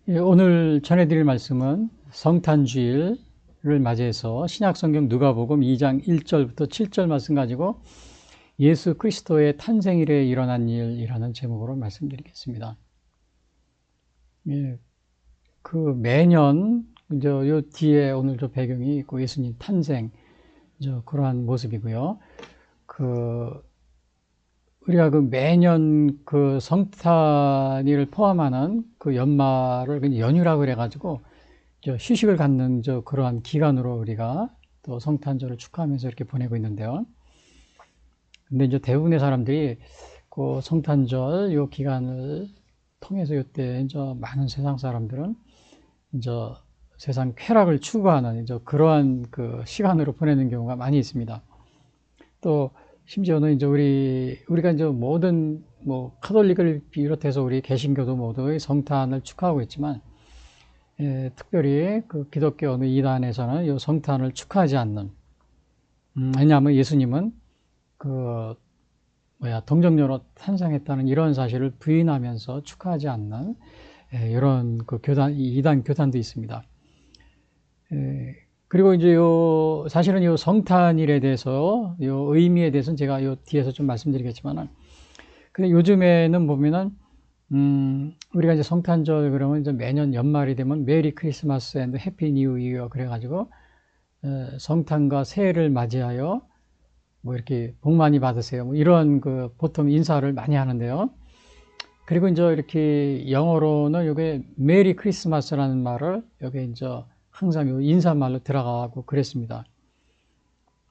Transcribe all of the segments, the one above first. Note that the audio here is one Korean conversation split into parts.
예, 오늘 전해드릴 말씀은 성탄주일을 맞이해서 신약성경 누가복음 2장 1절부터 7절 말씀 가지고 예수 그리스도의 탄생일에 일어난 일이라는 제목으로 말씀드리겠습니다. 예, 그 매년 요 뒤에 오늘 저 배경이 있고 예수님 탄생 그러한 모습이고요. 우리가 그 매년 그 성탄일을 포함하는 그 연말을 그냥 연휴라고 그래가지고 휴식을 갖는 그러한 기간으로 우리가 또 성탄절을 축하하면서 이렇게 보내고 있는데요. 근데 이제 대부분의 사람들이 그 성탄절 요 기간을 통해서 이때 이제 많은 세상 사람들은 이제 세상 쾌락을 추구하는 이제 그러한 그 시간으로 보내는 경우가 많이 있습니다. 또 심지어는 이제 우리가 이제 모든 카톨릭을 비롯해서 우리 개신교도 모두 성탄을 축하하고 있지만, 특별히 그 기독교 어느 이단에서는 이 성탄을 축하하지 않는, 왜냐하면 예수님은 동정녀로 탄생했다는 이런 사실을 부인하면서 축하하지 않는, 이런 그 이단 교단도 있습니다. 그리고 이제 사실은 요 성탄일에 대해서, 요 의미에 대해서는 제가 요 뒤에서 좀 말씀드리겠지만은, 근데 요즘에는 보면은, 우리가 이제 성탄절 그러면 이제 매년 연말이 되면 메리 크리스마스 앤드 해피 뉴 이어 그래가지고, 성탄과 새해를 맞이하여 이렇게 복 많이 받으세요. 이런 보통 인사를 많이 하는데요. 그리고 이제 이렇게 영어로는 요게 메리 크리스마스라는 말을 여기 이제 항상 요 인사말로 들어가고 그랬습니다.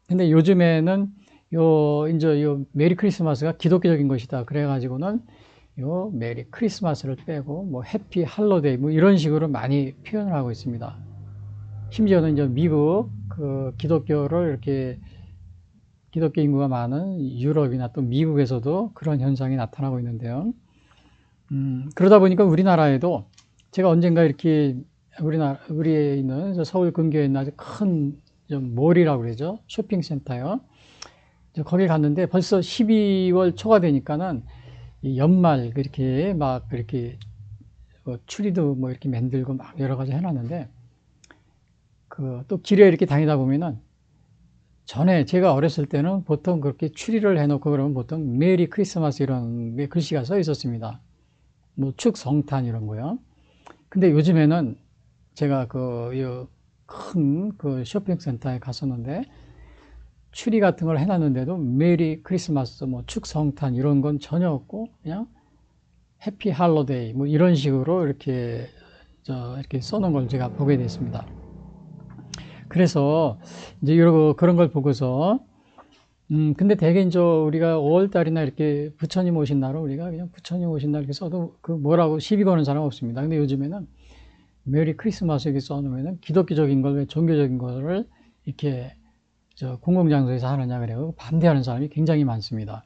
근데 요즘에는 이제 메리 크리스마스가 기독교적인 것이다. 그래가지고는 요 메리 크리스마스를 빼고 해피 할로데이 이런 식으로 많이 표현을 하고 있습니다. 심지어는 이제 미국 기독교를 이렇게 기독교 인구가 많은 유럽이나 또 미국에서도 그런 현상이 나타나고 있는데요. 그러다 보니까 우리나라에도 제가 언젠가 이렇게 우리에 있는 서울 근교에 있는 아주 큰 몰이라고 그러죠. 쇼핑센터요. 거기 갔는데 벌써 12월 초가 되니까는 연말 이렇게 이렇게 추리도 이렇게 만들고 막 여러 가지 해놨는데 또 길에 이렇게 다니다 보면은 전에 제가 어렸을 때는 보통 그렇게 추리를 해놓고 그러면 보통 메리 크리스마스 이런 글씨가 써 있었습니다. 축성탄 이런 거요. 근데 요즘에는 제가 큰 쇼핑센터에 갔었는데 추리 같은 걸 해놨는데도 메리 크리스마스, 축성탄 이런 건 전혀 없고 그냥 해피 할로데이 이런 식으로 이렇게 써놓은 걸 제가 보게 됐습니다. 그래서 이제 그런 걸 보고서 근데 대개 이제 우리가 5월달이나 이렇게 부처님 오신 날은 우리가 그냥 부처님 오신 날 이렇게 써도 뭐라고 시비 거는 사람 없습니다. 근데 요즘에는 메리 크리스마스 이렇게 써놓으면은 기독교적인 걸, 종교적인 거를 이렇게 공공장소에서 하느냐 그래요. 반대하는 사람이 굉장히 많습니다.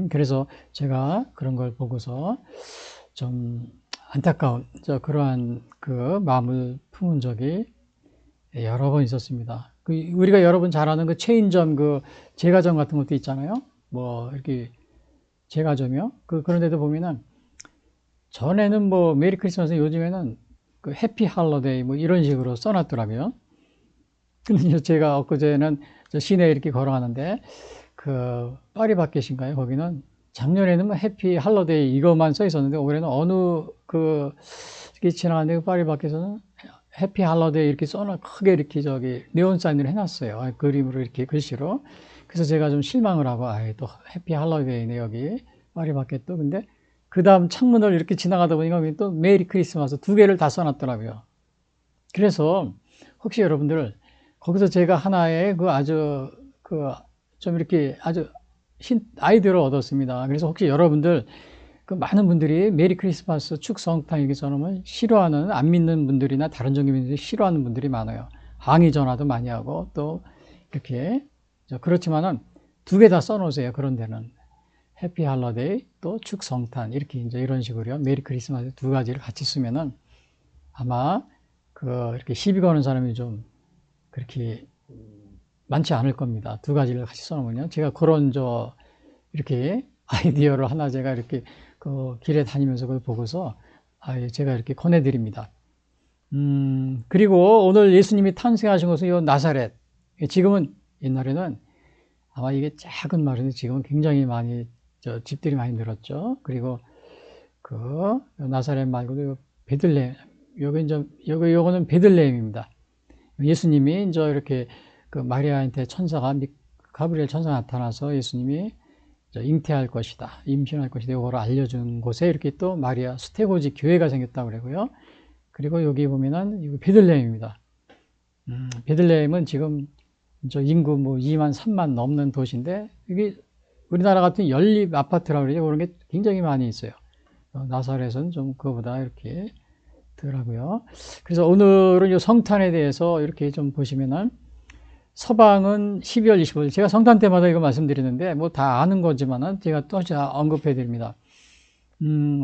그래서 제가 그런 걸 보고서 좀 안타까운 그러한 마음을 품은 적이 여러 번 있었습니다. 우리가 여러분 잘 아는 체인점 제과점 같은 것도 있잖아요. 이렇게 제과점이요. 그런데도 보면은 전에는 메리 크리스마스 요즘에는 해피 할로데이 이런 식으로 써놨더라고요. 근데 제가 엊그제는 시내에 이렇게 걸어가는데 파리바켓인가요? 거기는 작년에는 해피 할로데이 이것만 써 있었는데 올해는 어느 이렇게 지나가는데 파리바켓에서는 해피 할로데이 이렇게 크게 이렇게 네온 사인을 해놨어요. 그림으로 이렇게 글씨로. 그래서 제가 좀 실망을 하고 또 해피 할로데이네 여기 파리바켓도. 근데 그 다음 창문을 이렇게 지나가다 보니까 또 메리 크리스마스 두 개를 다 써놨더라고요. 그래서 혹시 여러분들 거기서 제가 하나의 아주 좀 이렇게 아주 아이디어를 얻었습니다. 그래서 혹시 여러분들 많은 분들이 메리 크리스마스 축성탄 이렇게 써놓으면 싫어하는 안 믿는 분들이나 다른 종교민들이 싫어하는 분들이 많아요. 항의 전화도 많이 하고 또 이렇게 그렇지만은 두 개 다 써놓으세요. 그런 데는 해피 할로데이 또 축성탄 이렇게 이제 이런 식으로요. 메리 크리스마스 두 가지를 같이 쓰면은 아마 이렇게 시비 거는 사람이 좀 그렇게 많지 않을 겁니다. 두 가지를 같이 써놓으면요. 제가 그런 이렇게 아이디어를 하나 제가 이렇게 길에 다니면서 그걸 보고서 제가 이렇게 권해드립니다. 그리고 오늘 예수님이 탄생하신 곳은 요 나사렛. 지금은 옛날에는 아마 이게 작은 마을인데 지금은 굉장히 많이 집들이 많이 늘었죠. 그리고 그 나사렛 말고도 요 베들레헴, 요거는 베들레헴입니다. 예수님이 이제 이렇게 그 마리아한테 가브리엘 천사가 나타나서 예수님이 잉태할 것이다, 임신할 것이다, 이거를 알려준 곳에 이렇게 또 마리아 수태고지 교회가 생겼다고 그러고요. 그리고 여기 보면은 이거 베들레헴입니다. 베들레헴은 지금 인구 뭐 2만, 3만 넘는 도시인데 이게 우리나라 같은 연립 아파트라고 그러죠. 그런 게 굉장히 많이 있어요. 나사렛은 좀 그거보다 이렇게 덜하고요. 그래서 오늘은 이 성탄에 대해서 이렇게 좀 보시면은 서방은 12월 25일, 제가 성탄 때마다 이거 말씀드리는데 뭐 다 아는 거지만은 제가 또 언급해 드립니다.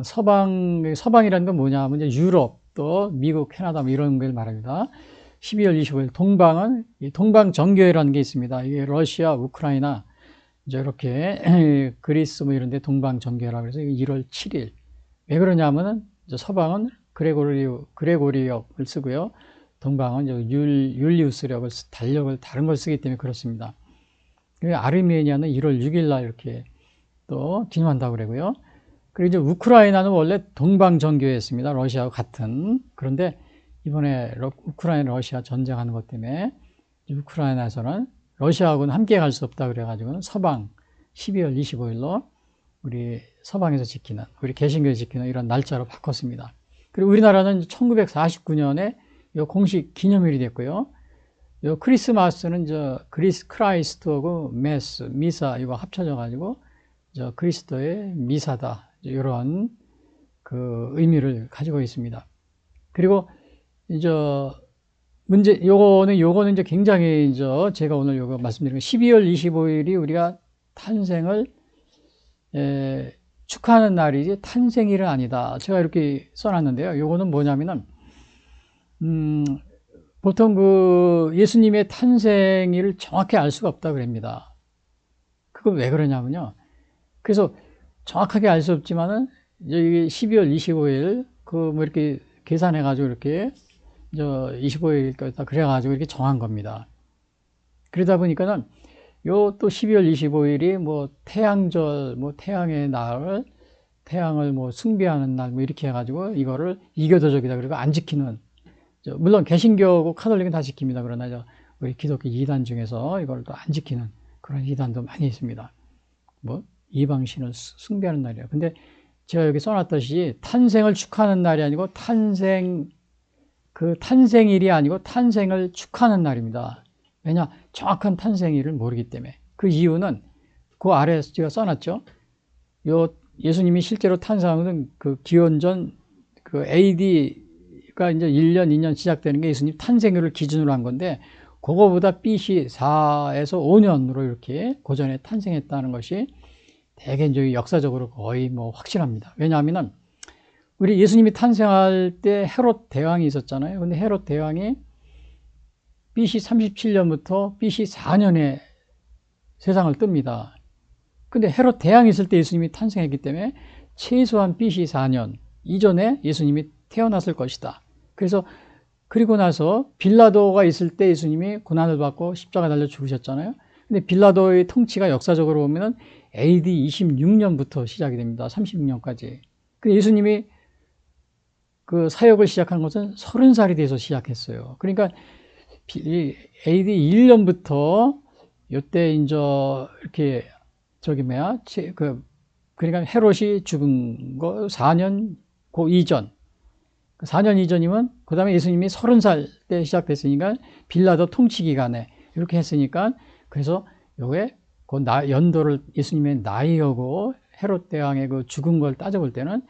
서방이라는 건 뭐냐 하면 이제 유럽, 또 미국, 캐나다 뭐 이런 걸 말합니다. 12월 25일 동방은 동방 정교회라는 게 있습니다. 이게 러시아, 우크라이나 이제 이렇게 그리스 뭐 이런 데 동방 정교회라고 해서 1월 7일. 왜 그러냐면은 이제 서방은 그레고리역을 쓰고요. 동방은 율리우스력을 다른 걸 쓰기 때문에 그렇습니다. 아르메니아는 1월 6일 날 이렇게 또 기념한다고 그러고요. 그리고 이제 우크라이나는 원래 동방정교회였습니다. 러시아와 같은. 그런데 이번에 우크라이나 러시아 전쟁하는 것 때문에 우크라이나에서는 러시아하고는 함께 갈 수 없다 그래가지고는 서방 12월 25일로 우리 서방에서 지키는, 우리 개신교에서 지키는 이런 날짜로 바꿨습니다. 그리고 우리나라는 1949년에 이 공식 기념일이 됐고요. 이 크리스마스는 크라이스트하고 미사 이거 합쳐져가지고 그리스도의 미사다, 이런 그 의미를 가지고 있습니다. 그리고 요거는 이제 굉장히 제가 오늘 요거 말씀드린 거 12월 25일이 우리가 탄생을 축하하는 날이지 탄생일은 아니다. 제가 이렇게 써놨는데요. 요거는 뭐냐면은 보통 그 예수님의 탄생일을 정확히 알 수가 없다 그럽니다. 그건 왜 그러냐면요. 그래서 정확하게 알 수 없지만은 이게 12월 25일 뭐 이렇게 계산해 가지고 이렇게 25일까지 그래가지고 이렇게 정한 겁니다. 그러다 보니까는 요 또 12월 25일이 뭐 태양절, 뭐 태양의 날, 태양을 뭐 숭배하는 날, 뭐 이렇게 해가지고 이거를 이교도적이다 그리고 안 지키는, 물론 개신교고 카톨릭은 다 지킵니다. 그러나 우리 기독교 이단 중에서 이걸 또 안 지키는 그런 이단도 많이 있습니다. 뭐 이방신을 숭배하는 날이에요. 근데 제가 여기 써놨듯이 탄생을 축하하는 날이 아니고 탄생일이 아니고 탄생을 축하하는 날입니다. 왜냐? 정확한 탄생일을 모르기 때문에. 그 이유는 그 아래에 제가 써놨죠. 예수님이 실제로 탄생하는 그 기원전 AD가 이제 1년, 2년 시작되는 게 예수님 탄생일을 기준으로 한 건데, 그거보다 BC 4에서 5년으로 이렇게 고전에 탄생했다는 것이 대개 이제 역사적으로 거의 뭐 확실합니다. 왜냐하면은 우리 예수님이 탄생할 때 헤롯 대왕이 있었잖아요. 근데 헤롯 대왕이 BC 37년부터 BC 4년에 세상을 뜹니다. 근데 헤롯 대왕이 있을 때 예수님이 탄생했기 때문에 최소한 BC 4년 이전에 예수님이 태어났을 것이다. 그리고 나서 빌라도가 있을 때 예수님이 고난을 받고 십자가 달려 죽으셨잖아요. 근데 빌라도의 통치가 역사적으로 보면은 AD 26년부터 시작이 됩니다. 36년까지. 근데 예수님이 그 사역을 시작한 것은 30살이 돼서 시작했어요. 그러니까 AD 1년부터 요때 이제 이렇게 그러니까 헤롯이 죽은 거 4년 그 이전. 4년 이전이면 그다음에 예수님이 30살 때 시작됐으니까 빌라도 통치 기간에 이렇게 했으니까, 그래서 요게 그 연도를 예수님의 나이하고 헤롯 대왕의 그 죽은 걸 따져볼 때는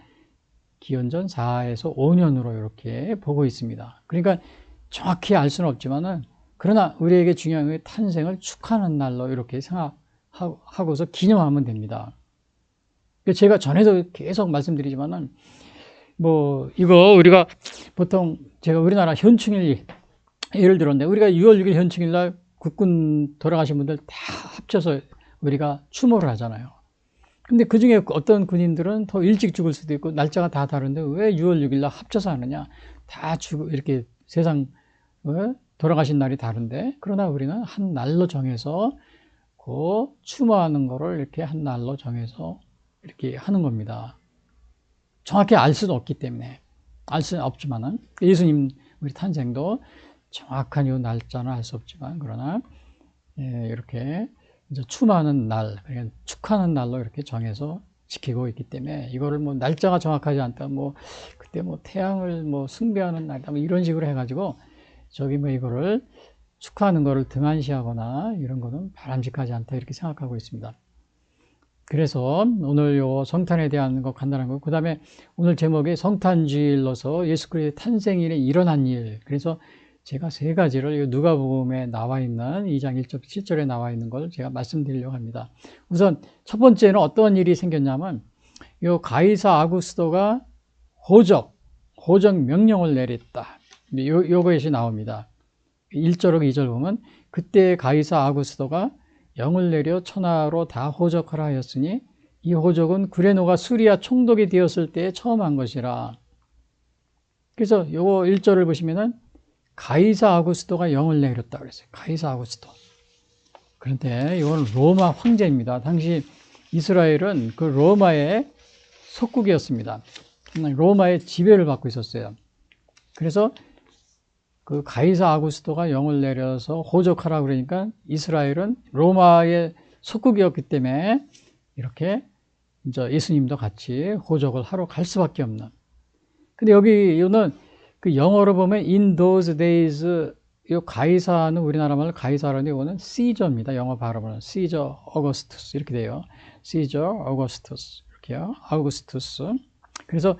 기원전 4에서 5년으로 이렇게 보고 있습니다. 그러니까 정확히 알 수는 없지만은, 그러나 우리에게 중요한 게 탄생을 축하하는 날로 이렇게 생각하고서 기념하면 됩니다. 제가 전에도 계속 말씀드리지만은, 뭐 이거 우리가 보통 제가 우리나라 현충일 예를 들었는데, 우리가 6월 6일 현충일 날 국군 돌아가신 분들 다 합쳐서 우리가 추모를 하잖아요. 근데 그 중에 어떤 군인들은 더 일찍 죽을 수도 있고 날짜가 다 다른데 왜 6월 6일 날 합쳐서 하느냐? 다 이렇게 세상 돌아가신 날이 다른데 그러나 우리는 한 날로 정해서 그 추모하는 거를 이렇게 한 날로 정해서 이렇게 하는 겁니다. 정확히 알 수는 없기 때문에 알 수는 없지만은 예수님 우리 탄생도 정확한 이 날짜는 알 수 없지만 그러나 이렇게 이제 추모하는 날, 그러니까 축하하는 날로 이렇게 정해서 지키고 있기 때문에 이거를 뭐 날짜가 정확하지 않다, 뭐 그때 뭐 태양을 뭐 숭배하는 날이다, 뭐 이런 식으로 해가지고 저기 뭐 이거를 축하하는 거를 등한시하거나 이런 거는 바람직하지 않다 이렇게 생각하고 있습니다. 그래서 오늘 요 성탄에 대한 거 간단한 거, 그 다음에 오늘 제목이 성탄주일로서 예수 그리스도의 탄생일에 일어난 일. 그래서 제가 세 가지를 누가복음에 나와 있는 2장 1절 7절에 나와 있는 걸 제가 말씀드리려고 합니다. 우선 첫 번째는 어떤 일이 생겼냐면 요 가이사 아구스토가 호적 명령을 내렸다. 요것이 나옵니다. 1절하고 2절 보면 그때 가이사 아구스토가 영을 내려 천하로 다 호적하라 하였으니 이 호적은 구레노가 수리아 총독이 되었을 때 처음 한 것이라. 그래서 요거 1절을 보시면은 가이사 아구스토가 영을 내렸다 그랬어요. 가이사 아구스토. 그런데 이건 로마 황제입니다. 당시 이스라엘은 그 로마의 속국이었습니다. 로마의 지배를 받고 있었어요. 그래서 그 가이사 아구스토가 영을 내려서 호적하라 그러니까 이스라엘은 로마의 속국이었기 때문에 이렇게 이제 예수님도 같이 호적을 하러 갈 수밖에 없는. 근데 여기는 그 영어로 보면 in those days 이 가이사는 우리나라 말로 가이사라는데 이거는 시저입니다. 영어 발음은 시저 어거스투스 이렇게 돼요. 시저 어거스투스 이렇게요. 아우구스투스. 그래서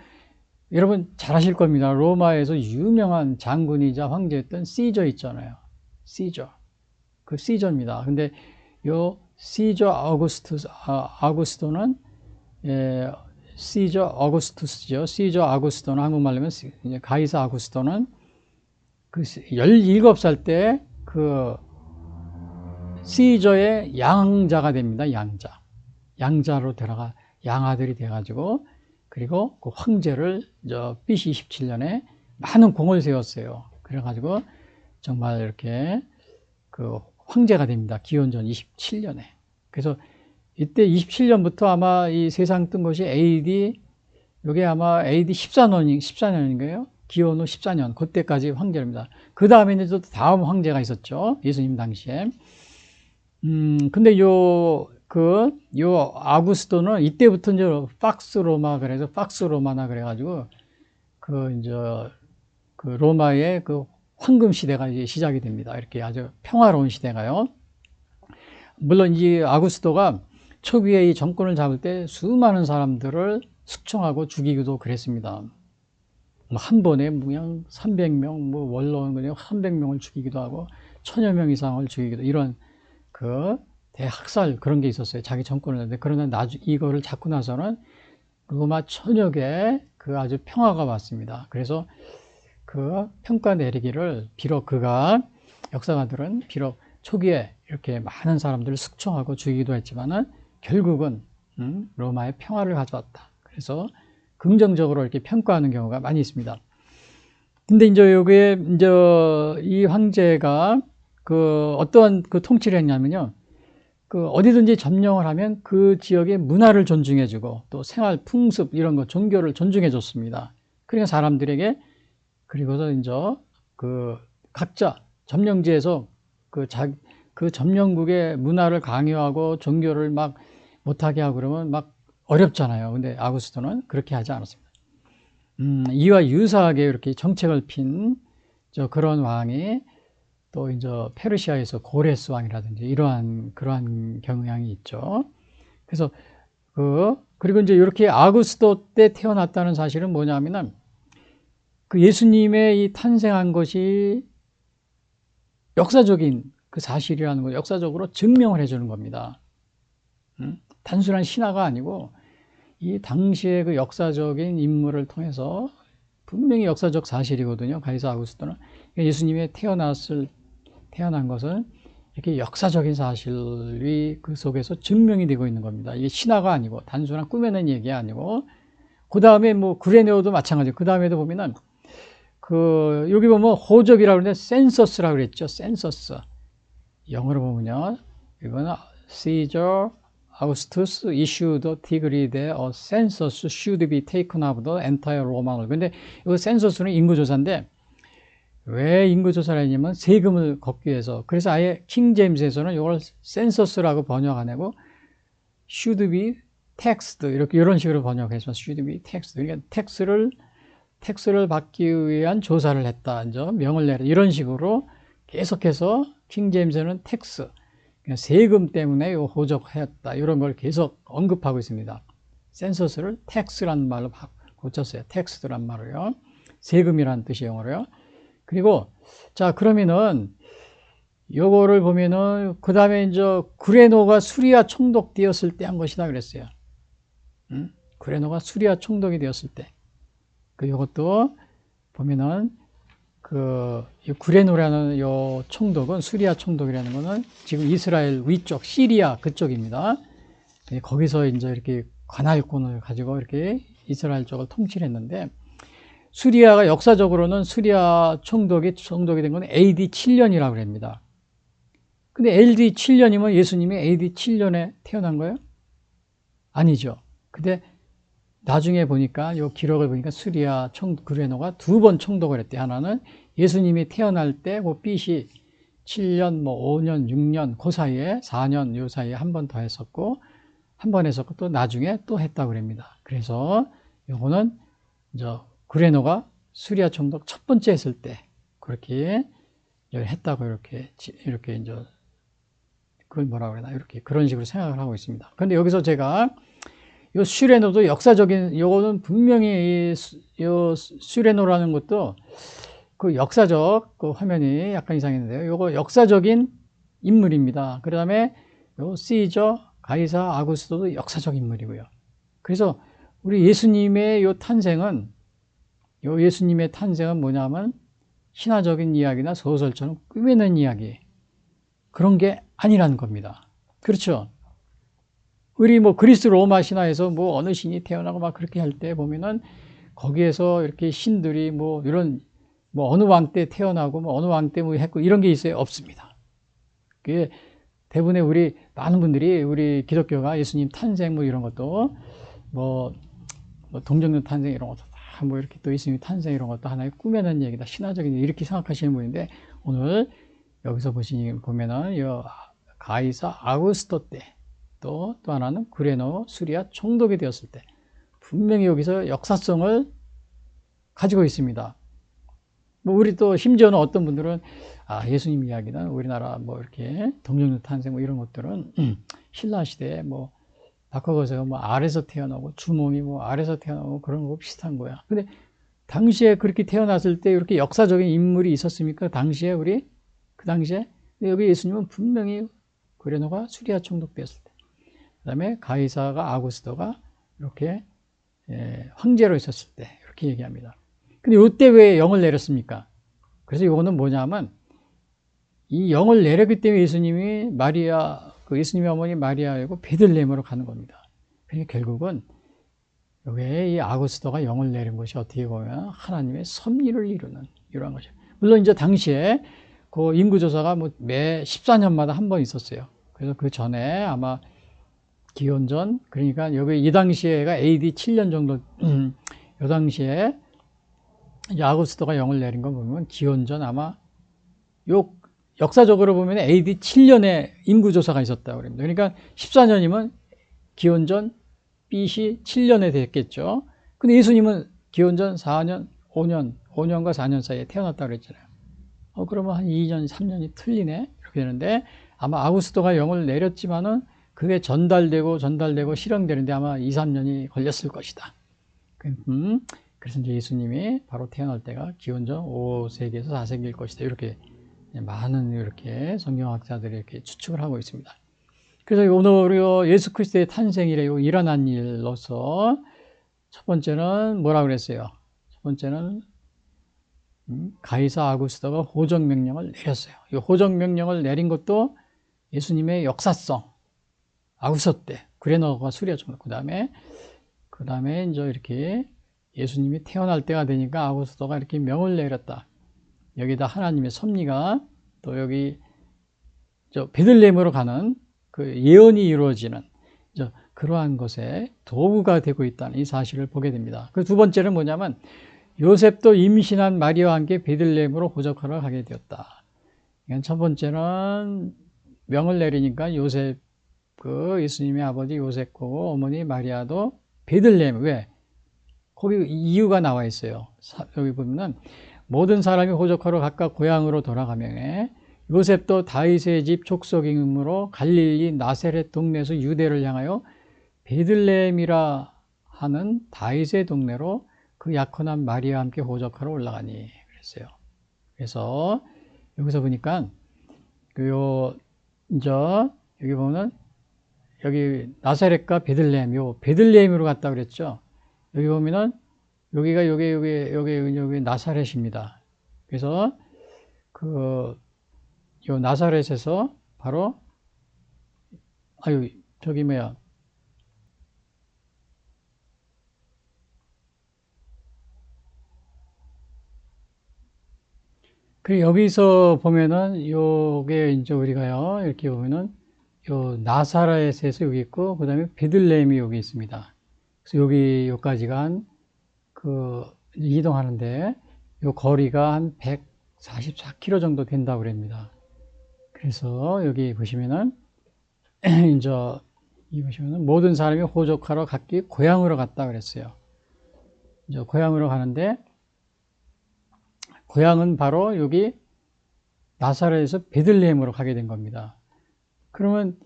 여러분 잘 아실 겁니다. 로마에서 유명한 장군이자 황제였던 시저 있잖아요. 시저. 그 시저입니다. 근데 요 시저 아구스토는 시저 어거스투스죠. 시저 아구스토는 한국말로 하면 가이사 아구스토는 그 17살 때 그 시저의 양자가 됩니다. 양자로 들어가 양아들이 돼가지고 그리고 그 황제를 BC 27년에 많은 공을 세웠어요. 그래가지고 정말 이렇게 그 황제가 됩니다. 기원전 27년에. 그래서 이때 27년부터 아마 이 세상 뜬 것이 AD, 요게 아마 AD 14년인가요? 기원 후 14년, 그때까지 황제입니다. 그 다음에 이제 또 다음 황제가 있었죠. 예수님 당시에. 근데 요 아구스토는 이때부터 이제 팍스 로마나 그래가지고 이제 그 로마의 그 황금 시대가 이제 시작이 됩니다. 이렇게 아주 평화로운 시대가요. 물론 이 아구스토가 초기에 이 정권을 잡을 때 수많은 사람들을 숙청하고 죽이기도 그랬습니다. 한 번에 그냥 300명, 원로는 그냥 300명을 죽이기도 하고 1000여 명 이상을 죽이기도 이런 그 대학살 그런 게 있었어요. 자기 정권을 했는데 그러나 이거를 잡고 나서는 로마 천역에 그 아주 평화가 왔습니다. 그래서 그 평가 내리기를 비록 역사가들은 비록 초기에 이렇게 많은 사람들을 숙청하고 죽이기도 했지만은 결국은 로마의 평화를 가져왔다. 그래서 긍정적으로 이렇게 평가하는 경우가 많이 있습니다. 근데 이제 여기에 이제 이 황제가 그 어떠한 그 통치를 했냐면요. 그 어디든지 점령을 하면 그 지역의 문화를 존중해주고 또 생활 풍습 이런 거 종교를 존중해줬습니다. 그러니까 사람들에게 그리고서 이제 그 각자 점령지에서 그 점령국의 문화를 강요하고 종교를 막 못하게 하고 그러면 막 어렵잖아요. 근데 아구스토는 그렇게 하지 않았습니다. 이와 유사하게 이렇게 정책을 핀 그런 왕이 또 이제 페르시아에서 고레스 왕이라든지 그러한 경향이 있죠. 그래서 그리고 이제 이렇게 아구스토 때 태어났다는 사실은 뭐냐면은 그 예수님의 이 탄생한 것이 역사적인 그 사실이라는 걸 역사적으로 증명을 해주는 겁니다. 단순한 신화가 아니고 이 당시의 그 역사적인 인물을 통해서 분명히 역사적 사실이거든요. 가이사 아구스토는 예수님의 태어난 것은 이렇게 역사적인 사실이 그 속에서 증명이 되고 있는 겁니다. 이게 신화가 아니고 단순한 꾸며낸 얘기 아니고 그 다음에 뭐 그레네오도 마찬가지. 그 다음에도 보면은 그 여기 보면 호적이라고 그러는데 센서스라고 그랬죠. 센서스. 영어로 보면요. 이거는 Caesar Augustus issued a decree that a census should be taken of the entire Roman world. 근데 이 센서스는 인구조사인데 왜 인구조사를 했냐면 세금을 걷기 위해서. 그래서 아예 킹 제임스에서는 이걸 센서스라고 번역 안 하고 should be taxed 이렇게 이런 식으로 번역해서 should be taxed. 그러니까 텍스를 받기 위한 조사를 했다. 이제 명을 내라. 이런 식으로 계속해서 킹 제임스는 텍스, 그러니까 세금 때문에 호적했다. 이런 걸 계속 언급하고 있습니다. 센서스를 텍스라는 말로 고쳤어요. 텍스란 말로요. 세금이라는 뜻이 영어로요. 그리고 자 그러면은 요거를 보면은 그 다음에 이제 그레노가 수리아 총독되었을 때 한 것이다 그랬어요. 그레노가 수리아 총독이 되었을 때. 그 요것도 보면은 그 그레노라는 요 총독은 수리아 총독이라는 거는 지금 이스라엘 위쪽 시리아 그쪽입니다. 거기서 이제 이렇게 관할권을 가지고 이렇게 이스라엘 쪽을 통치를 했는데 수리아가 역사적으로는 수리아 총독이 된 건 AD 7년이라고 합니다. 근데 AD 7년이면 예수님이 AD 7년에 태어난 거예요? 아니죠. 근데 나중에 보니까 요 기록을 보니까 수리아 그레노가 두 번 총독을 했대. 하나는 예수님이 태어날 때 그 BC 7년, 뭐 5년, 6년 그 사이에 4년 요 사이에 한 번 더 했었고 한 번 했었고 또 나중에 또 했다고 합니다. 그래서 요거는 이제 그레노가 수리아 총독 첫 번째 했을 때 그렇게 했다고 이렇게 이제 그걸 뭐라고 그러나 이렇게 그런 식으로 생각을 하고 있습니다. 그런데 여기서 제가 요 슈레노도 역사적인 요거는 분명히 요 슈레노라는 것도 그 역사적 그 화면이 약간 이상했는데요. 요거 역사적인 인물입니다. 그다음에 요 시저 가이사 아구스토도 역사적 인물이고요. 그래서 우리 예수님의 요 예수님의 탄생은 뭐냐면 신화적인 이야기나 소설처럼 꾸며낸 이야기 그런 게 아니라는 겁니다. 그렇죠? 우리 뭐 그리스 로마 신화에서 뭐 어느 신이 태어나고 막 그렇게 할 때 보면은 거기에서 이렇게 신들이 뭐 이런 뭐 어느 왕 때 태어나고 뭐 어느 왕 때 뭐 했고 이런 게 있어요? 없습니다. 그게 대부분의 우리 많은 분들이 우리 기독교가 예수님 탄생 뭐 이런 것도 뭐 동정녀 탄생 이런 것도 다 뭐 이렇게 또 예수님 탄생 이런 것도 하나의 꾸며낸 얘기다. 신화적인 이렇게 생각하시는 분인데 오늘 여기서 보면은 이 가이사 아구스토 때 또 하나는 그레노 수리아 총독이 되었을 때 분명히 여기서 역사성을 가지고 있습니다. 뭐 우리 또 심지어는 어떤 분들은 예수님 이야기는 우리나라 뭐 이렇게 동정녀 탄생 뭐 이런 것들은 신라 시대에 뭐 바꿔서 뭐 알에서 태어나고 주몽이 뭐 알에서 태어나고 그런 거 비슷한 거야. 근데 당시에 그렇게 태어났을 때 이렇게 역사적인 인물이 있었습니까? 당시에 그 당시에 근데 여기 예수님은 분명히 그레노가 수리아 총독 되었을 때. 그 다음에 가이사가 아구스토가 이렇게 황제로 있었을 때 이렇게 얘기합니다. 근데 이때 왜 영을 내렸습니까? 그래서 이거는 뭐냐면 이 영을 내렸기 때문에 예수님이 예수님의 어머니 마리아이고 베들레헴으로 가는 겁니다. 그러니까 결국은 여기에 이 아구스토가 영을 내린 것이 어떻게 보면 하나님의 섭리를 이루는 이러한 것이죠. 물론 이제 당시에 그 인구조사가 뭐 매 14년마다 한 번 있었어요. 그래서 그 전에 아마 기원전 그러니까 여기 이 당시에가 AD 7년 정도 이 당시에 아구스토가 영을 내린 거 보면 기원전 아마 역사적으로 보면 AD 7년에 인구조사가 있었다고 그럽니다. 그러니까 14년이면 기원전 BC 7년에 됐겠죠. 근데 예수님은 기원전 4년, 5년과 4년 사이에 태어났다고 그랬잖아요. 그러면 한 2년, 3년이 틀리네? 이렇게 되는데 아마 아구스토가 영을 내렸지만은 그게 전달되고 실행되는데 아마 2, 3년이 걸렸을 것이다. 그래서 이제 예수님이 바로 태어날 때가 기원전 5세기에서 4세기일 것이다. 이렇게 많은 이렇게 성경학자들이 이렇게 추측을 하고 있습니다. 그래서 오늘 예수 그리스도의 탄생일에 일어난 일로서 첫 번째는 뭐라 그랬어요? 첫 번째는 가이사 아구스토가 호적 명령을 내렸어요. 이 호적 명령을 내린 것도 예수님의 역사성, 아구서 때 그레너가 수리해준 거. 그 다음에 이제 이렇게 예수님이 태어날 때가 되니까 아구스도가 이렇게 명을 내렸다. 여기다 하나님의 섭리가 또 여기 베들레헴으로 가는 그 예언이 이루어지는 그러한 것에 도구가 되고 있다는 이 사실을 보게 됩니다. 그 두 번째는 뭐냐면 요셉도 임신한 마리아와 함께 베들레헴으로 호적하러 가게 되었다. 첫 번째는 명을 내리니까 요셉, 예수님의 아버지 요셉고 어머니 마리아도 베들레헴. 왜? 거기 이유가 나와 있어요. 여기 보면은 모든 사람이 호적하러 각각 고향으로 돌아가며 요셉도 다윗의 집 족속이므로 갈릴리 나세렛 동네에서 유대를 향하여 베들레헴이라 하는 다윗의 동네로 그 약혼한 마리아와 함께 호적하러 올라가니 그랬어요. 그래서 여기서 보니까 이제 여기 보면 여기 나사렛과 베들레헴, 베들레헴으로 갔다 그랬죠. 여기 보면은 여기가 여기 나사렛입니다. 그래서 요 나사렛에서 바로 저기 뭐야 그리고 여기서 보면은 요게 이제 우리가요 이렇게 보면은 요 나사렛에서 여기 있고 그 다음에 베들레헴이 여기 있습니다. 그래서 여기까지가 이동하는데 요 거리가 한 144km 정도 된다고 그럽니다. 그래서 여기 보시면은 이제 이 보시면은 모든 사람이 호적하러 각기 고향으로 갔다 그랬어요. 이제 고향으로 가는데 고향은 바로 여기 나사렛에서 베들레헴으로 가게 된 겁니다. 그러면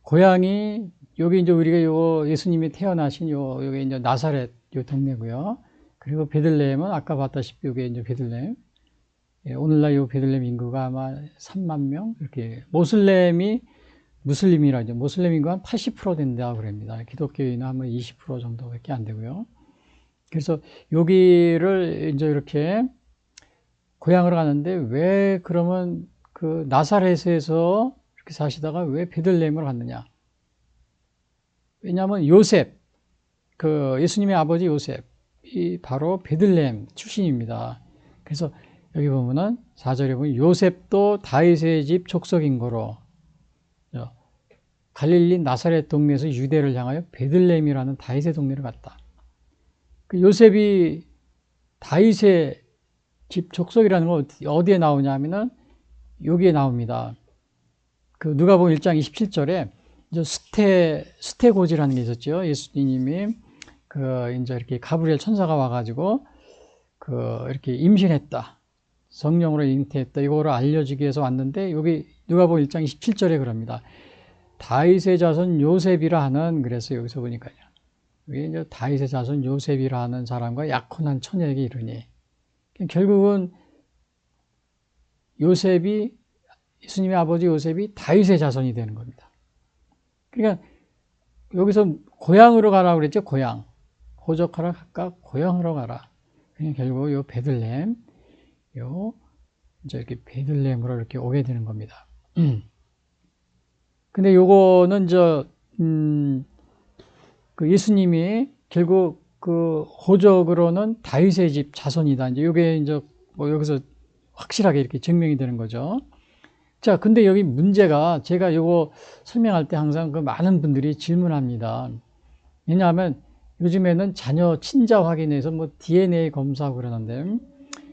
고향이 여기 이제 우리가 예수님이 태어나신 여기 이제 나사렛 요 동네고요. 그리고 베들레헴은 아까 봤다시피 여기 이제 베들레헴. 예, 오늘날 요 베들레헴 인구가 아마 3만 명 이렇게 무슬림이라죠. 무슬림 인구가 한 80% 된다고 그럽니다. 기독교인은 아마 20% 정도밖에 안 되고요. 그래서 여기를 이제 이렇게 고향으로 가는데 왜 그러면 그 나사렛에서 이렇게 사시다가 왜 베들레헴으로 갔느냐? 왜냐하면 요셉, 예수님의 아버지 요셉이 바로 베들레헴 출신입니다. 그래서 여기 보면은 4절에 보면 요셉도 다윗의 집 족속인 거로 갈릴리 나사렛 동네에서 유대를 향하여 베들레헴이라는 다윗의 동네를 갔다. 그 요셉이 다윗의 집 족속이라는 건 어디에 나오냐 하면은 여기에 나옵니다. 누가복음 1장 27절에 이제 수태고지라는 게 있었죠. 예수님이 이제 이렇게 가브리엘 천사가 와가지고 이렇게 임신했다. 성령으로 잉태했다. 이거를 알려주기 위해서 왔는데 여기 누가복음 1장 27절에 그럽니다. 다윗의 자손 요셉이라 하는 그래서 여기서 보니까요. 여기 이제 다윗의 자손 요셉이라 하는 사람과 약혼한 처녀에게 이르니 결국은 예수님의 아버지 요셉이 다윗의 자손이 되는 겁니다. 그러니까 여기서 고향으로 가라고 그랬죠. 고향. 호적하라 각각 고향으로 가라. 그냥 결국 요 베들레헴, 이제 이렇게 베들레헴으로 이렇게 오게 되는 겁니다. 근데 요거는 예수님이 결국 호적으로는 다윗의 집 자손이다. 이제 요게 이제 여기서 확실하게 이렇게 증명이 되는 거죠. 자, 근데 여기 문제가 제가 요거 설명할 때 항상 많은 분들이 질문합니다. 왜냐하면 요즘에는 자녀 친자 확인해서 DNA 검사하고 그러는데,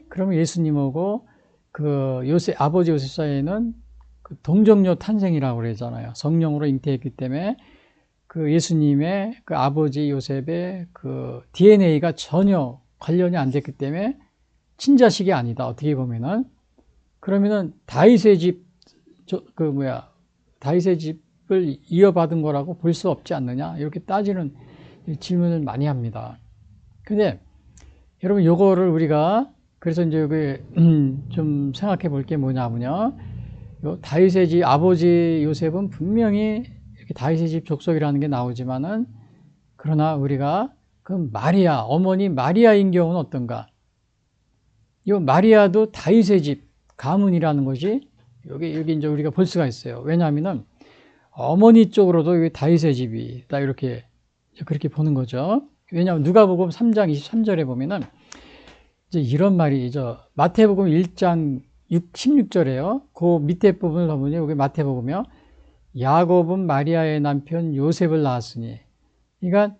그러면 예수님하고 아버지 요셉 사이에는 동정녀 탄생이라고 그러잖아요. 성령으로 잉태했기 때문에 예수님의 아버지 요셉의 DNA가 전혀 관련이 안 됐기 때문에 친자식이 아니다. 어떻게 보면은. 그러면은 다윗의 집을 이어받은 거라고 볼 수 없지 않느냐? 이렇게 따지는 질문을 많이 합니다. 근데 여러분 요거를 우리가 그래서 이제 여기 좀 생각해 볼 게 뭐냐면요. 다윗의 집 아버지 요셉은 분명히 이렇게 다윗의 집 족속이라는 게 나오지만은 그러나 우리가 어머니 마리아인 경우는 어떤가? 이 마리아도 다윗의 집 가문이라는 것이 여기 이제 우리가 볼 수가 있어요. 왜냐하면은 어머니 쪽으로도 여기 다윗의 집이다 이렇게 그렇게 보는 거죠. 왜냐하면 누가복음 3장 23절에 보면은 이제 이런 말이 마태복음 1장 16절에요. 그 밑에 부분을 보면 여기 마태복음이요. 야곱은 마리아의 남편 요셉을 낳았으니. 그러니까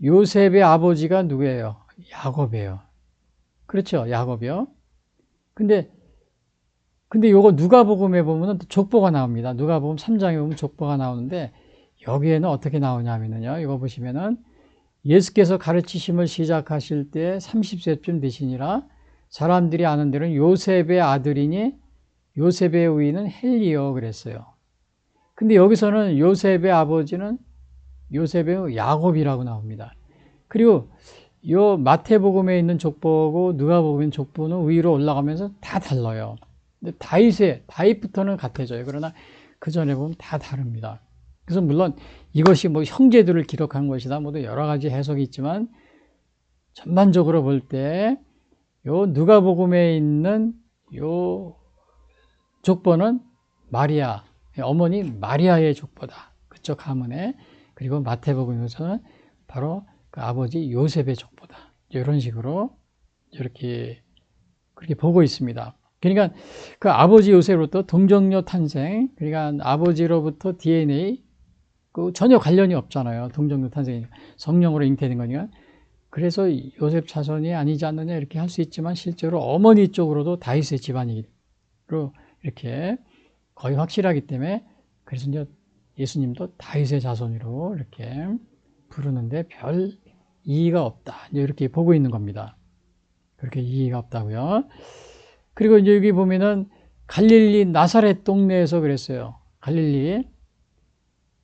요셉의 아버지가 누구예요? 야곱이에요. 그렇죠. 야곱이요. 근데 요거 누가복음에 보면은 족보가 나옵니다. 누가복음 3장에 보면 족보가 나오는데 여기에는 어떻게 나오냐면요. 이거 보시면은 예수께서 가르치심을 시작하실 때 30세쯤 되시니라 사람들이 아는 대로는 요셉의 아들이니 요셉의 의인은 헬리요 그랬어요. 근데 여기서는 요셉의 아버지는 요셉의 야곱이라고 나옵니다. 그리고 요 마태복음에 있는 족보고 누가복음에 있는 족보는 위로 올라가면서 다 달라요. 근데 다윗부터는 같아져요. 그러나 그 전에 보면 다 다릅니다. 그래서 물론 이것이 뭐 형제들을 기록한 것이다. 모두 여러 가지 해석이 있지만 전반적으로 볼 때 요 누가복음에 있는 요 족보는 마리아, 어머니 마리아의 족보다. 그쪽 가문에. 그리고 마태복음에서는 바로 그 아버지 요셉의 족보다. 이런 식으로 이렇게 그렇게 보고 있습니다. 그러니까 그 아버지 요셉으로부터 동정녀 탄생, 그러니까 아버지로부터 DNA, 그 전혀 관련이 없잖아요. 동정녀 탄생이 성령으로 잉태된 거니까. 그래서 요셉 자손이 아니지 않느냐 이렇게 할 수 있지만 실제로 어머니 쪽으로도 다윗의 집안으로 이렇게 거의 확실하기 때문에 그래서 이제 예수님도 다윗의 자손으로 이렇게 부르는데 별 이의가 없다. 이렇게 보고 있는 겁니다. 그렇게 이의가 없다고요. 그리고 이제 여기 보면은 갈릴리 나사렛 동네에서 그랬어요.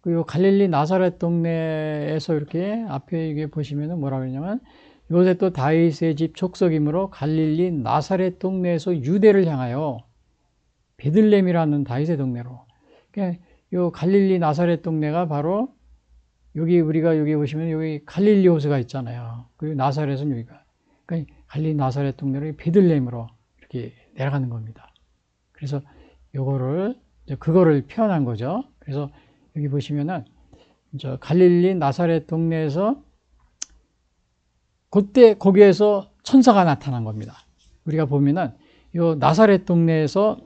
그리고 갈릴리 나사렛 동네에서 이렇게 앞에 이게 보시면은 뭐라고 그러냐면 요셉도 다윗의 집 족속이므로 갈릴리 나사렛 동네에서 유대를 향하여 베들레헴이라는 다윗의 동네로. 그러니까 요 갈릴리 나사렛 동네가 바로 여기 우리가 여기 보시면 여기 갈릴리 호수가 있잖아요. 그리고 나사렛은 여기가. 그러니까 갈릴리 나사렛 동네로 베들레헴으로 이렇게 내려가는 겁니다. 그래서 그거를 표현한 거죠. 그래서 여기 보시면은 저 갈릴리 나사렛 동네에서 그때 거기에서 천사가 나타난 겁니다. 우리가 보면은 요 나사렛 동네에서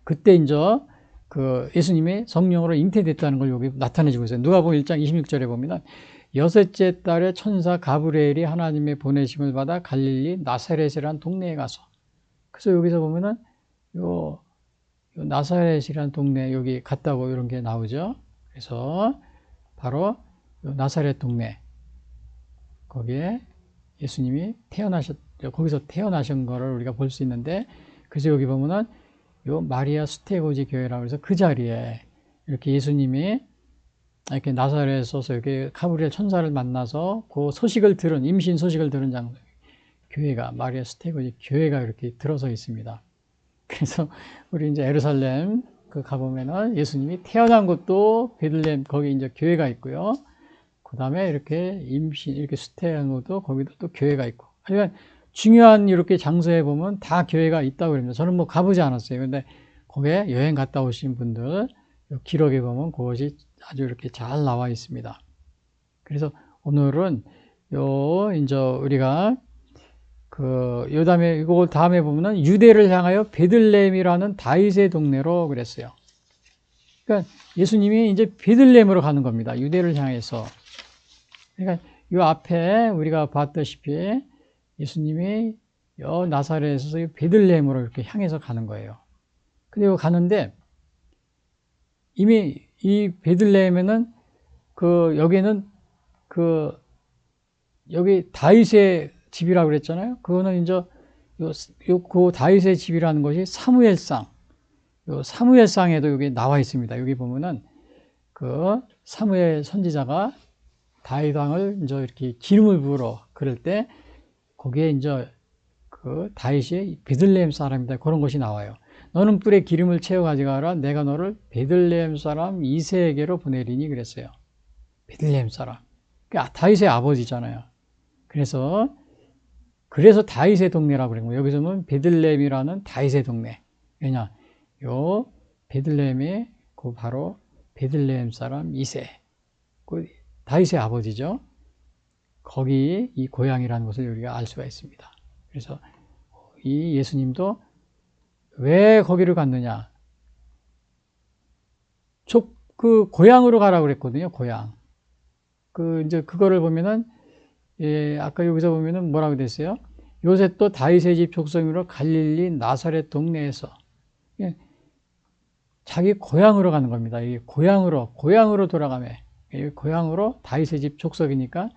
그때 이제 그 예수님이 성령으로 잉태됐다는 걸 여기 나타내주고 있어요. 누가복음 1장 26절에 보면은 여섯째 달에 천사 가브리엘이 하나님의 보내심을 받아 갈릴리 나사렛이라는 동네에 가서. 그래서 여기서 보면은 요 나사렛이라는 동네 여기 갔다고 이런 게 나오죠. 그래서 바로 요 나사렛 동네 거기에 예수님이 거기서 태어나신 거를 우리가 볼 수 있는데, 그래서 여기 보면은 요 마리아 스테고지 교회라고 해서 그 자리에 이렇게 예수님이 이렇게 나사렛에서 이렇게 가브리엘 천사를 만나서 그 임신 소식을 들은 장소, 교회가, 마리아 스테고지 교회가 이렇게 들어서 있습니다. 그래서 우리 이제 예루살렘 가보면은 예수님이 태어난 곳도 베들레헴 거기 이제 교회가 있고요. 그 다음에 이렇게 이렇게 수태한 것도 거기도 또 교회가 있고. 그러니까 중요한 이렇게 장소에 보면 다 교회가 있다고 그럽니다. 저는 뭐 가보지 않았어요. 근데 거기에 여행 갔다 오신 분들 기록에 보면 그것이 아주 이렇게 잘 나와 있습니다. 그래서 오늘은 이제 우리가 이거 다음에 보면은 유대를 향하여 베들레헴이라는 다윗의 동네로 그랬어요. 그러니까 예수님이 이제 베들레헴으로 가는 겁니다. 유대를 향해서. 그러니까 이 앞에 우리가 봤다시피 예수님이 나사렛에서 베들레헴으로 이렇게 향해서 가는 거예요. 그리고 가는데 이미 이 베들레헴에는 여기는 여기 다윗의 집이라고 그랬잖아요. 그거는 이제 그 다윗의 집이라는 것이 사무엘상, 사무엘상에도 여기 나와 있습니다. 여기 보면은 사무엘 선지자가 다윗 왕을 이제 이렇게 기름을 부으러 그럴 때 거기에 이제 다윗이 베들레헴 사람이다 그런 것이 나와요. 너는 뿔에 기름을 채워 가져가라. 내가 너를 베들레헴 사람 이새에게로 보내리니 그랬어요. 베들레헴 사람. 그러니까 다윗의 아버지잖아요. 그래서 그래서 다윗의 동네라고 그런 거예요. 여기서 보면 베들레헴이라는 다윗의 동네. 왜냐? 요 베들레헴이 그 바로 베들레헴 사람 이세, 그 다윗의 아버지죠. 거기 이 고향이라는 것을 우리가 알 수가 있습니다. 그래서 이 예수님도 왜 거기를 갔느냐? 그 고향으로 가라고 그랬거든요. 고향. 이제 그거를 보면은, 예, 아까 여기서 보면은 뭐라고 됐어요? 요셉도 다윗의 집 족속으로 갈릴리 나사렛 동네에서, 예, 자기 고향으로 가는 겁니다. 이 고향으로 돌아가매. 고향으로 다윗의 집 족속이니까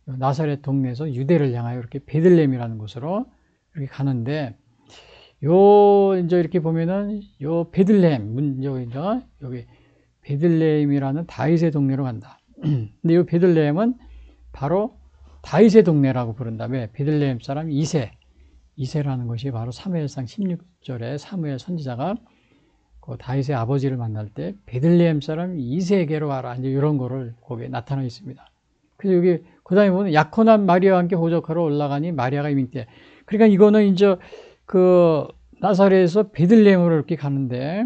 나사렛 동네에서 유대를 향하여 이렇게 베들레헴이라는 곳으로 이렇게 가는데, 이제 이렇게 보면은 요 베들레헴 여기 베들레헴이라는 다윗의 동네로 간다. 근데 이 베들레헴은 바로 다윗의 동네라고 부른다. 왜? 베들레헴 사람 이세라는 것이 바로 사무엘상 16절에 사무엘 선지자가 그 다윗의 아버지를 만날 때 베들레헴 사람 이세에게로 와라. 이제 이런 거를 거기에 나타나 있습니다. 그래서 여기 그다음에 보면 약혼한 마리아와 함께 호적하러 올라가니 마리아가 이민때. 그러니까 이거는 이제 그 나사렛에서 베들레헴으로 이렇게 가는데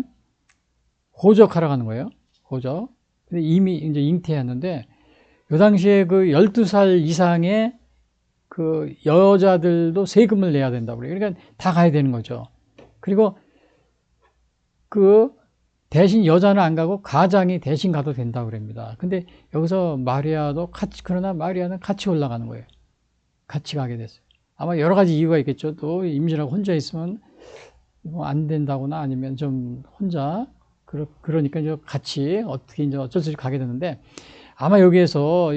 호적하러 가는 거예요. 호적. 근데 이미 이제 잉태했는데 요 당시에 그 12살 이상의 그 여자들도 세금을 내야 된다고 그래요. 그러니까 다 가야 되는 거죠. 그리고 그 대신 여자는 안 가고 가장이 대신 가도 된다고 그럽니다. 근데 여기서 마리아도 같이, 그러나 마리아는 같이 올라가는 거예요. 같이 가게 됐어요. 아마 여러 가지 이유가 있겠죠. 또 임신하고 혼자 있으면 뭐 안 된다거나 아니면 좀 혼자 그러니까 이제 같이 어떻게 이제 어쩔 수 없이 가게 되는데 아마 여기에서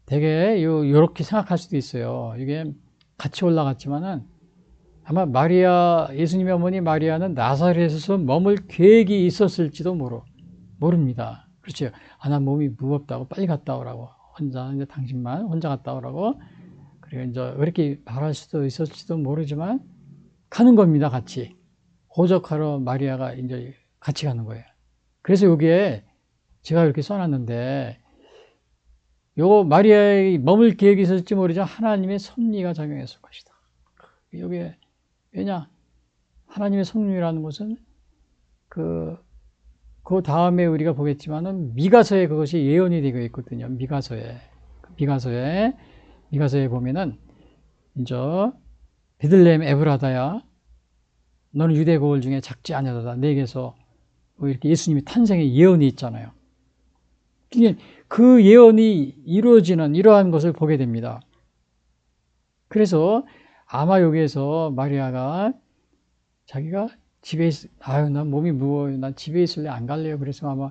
되게 요렇게 생각할 수도 있어요. 이게 같이 올라갔지만은 아마 예수님의 어머니 마리아는 나사렛에서 머물 계획이 있었을지도 모릅니다. 그렇죠. 난 몸이 무겁다고 빨리 갔다 오라고. 이제 당신만 혼자 갔다 오라고. 그리고 이제 그렇게 말할 수도 있었을지도 모르지만 가는 겁니다. 같이. 호적하러 마리아가 이제 같이 가는 거예요. 그래서 여기에 제가 이렇게 써놨는데 요 마리아의 머물 계획이 있었을지 모르지만 하나님의 섭리가 작용했을 것이다. 여기에 왜냐? 하나님의 섭리라는 것은 그 다음에 우리가 보겠지만은 미가서에 그것이 예언이 되고 있거든요. 미가서에 보면은 이제 베들레헴 에브라다야 너는 유대 고을 중에 작지 아니하다. 내게서 뭐 이렇게 예수님의 탄생의 예언이 있잖아요. 그 예언이 이루어지는 이러한 것을 보게 됩니다. 그래서 아마 여기에서 마리아가 자기가 집에 난 몸이 무거워요. 난 집에 있을래 안 갈래요. 그래서 아마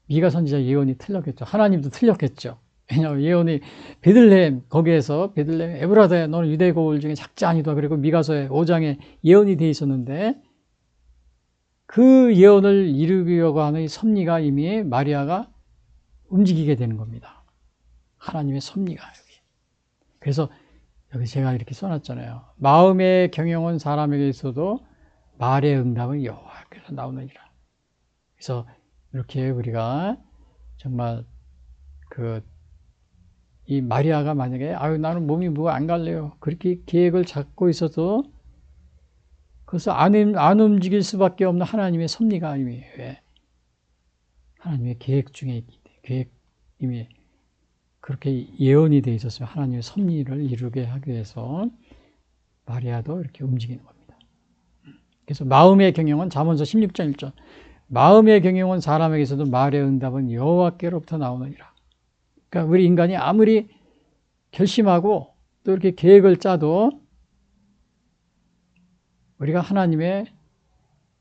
미가 선지자 예언이 틀렸겠죠. 하나님도 틀렸겠죠. 왜냐하면 예언이 거기에서 베들레헴 에브라다야 너는 유대 고을 중에 작지 아니다. 그리고 미가서의 5장에 예언이 돼 있었는데 그 예언을 이루려고 하는 이 섭리가 이미 마리아가 움직이게 되는 겁니다. 하나님의 섭리가 여기. 그래서 여기 제가 이렇게 써놨잖아요. 마음의 경영은 사람에게 있어도 말의 응답은 여호와께서 나오느니라. 그래서 이렇게 우리가 정말 이 마리아가 만약에 나는 몸이 무거워 안 갈래요. 그렇게 계획을 잡고 있어도 그래서 안 움직일 수밖에 없는 하나님의 섭리가 이미 하나님의 계획 중에 이미 그렇게 예언이 되어 있었어요. 하나님의 섭리를 이루게 하기 위해서 마리아도 이렇게 움직이는 겁니다. 그래서 마음의 경영은 잠언서 16장 1절 마음의 경영은 사람에게서도 말의 응답은 여호와께로부터 나오느니라. 그러니까 우리 인간이 아무리 결심하고 또 이렇게 계획을 짜도 우리가 하나님의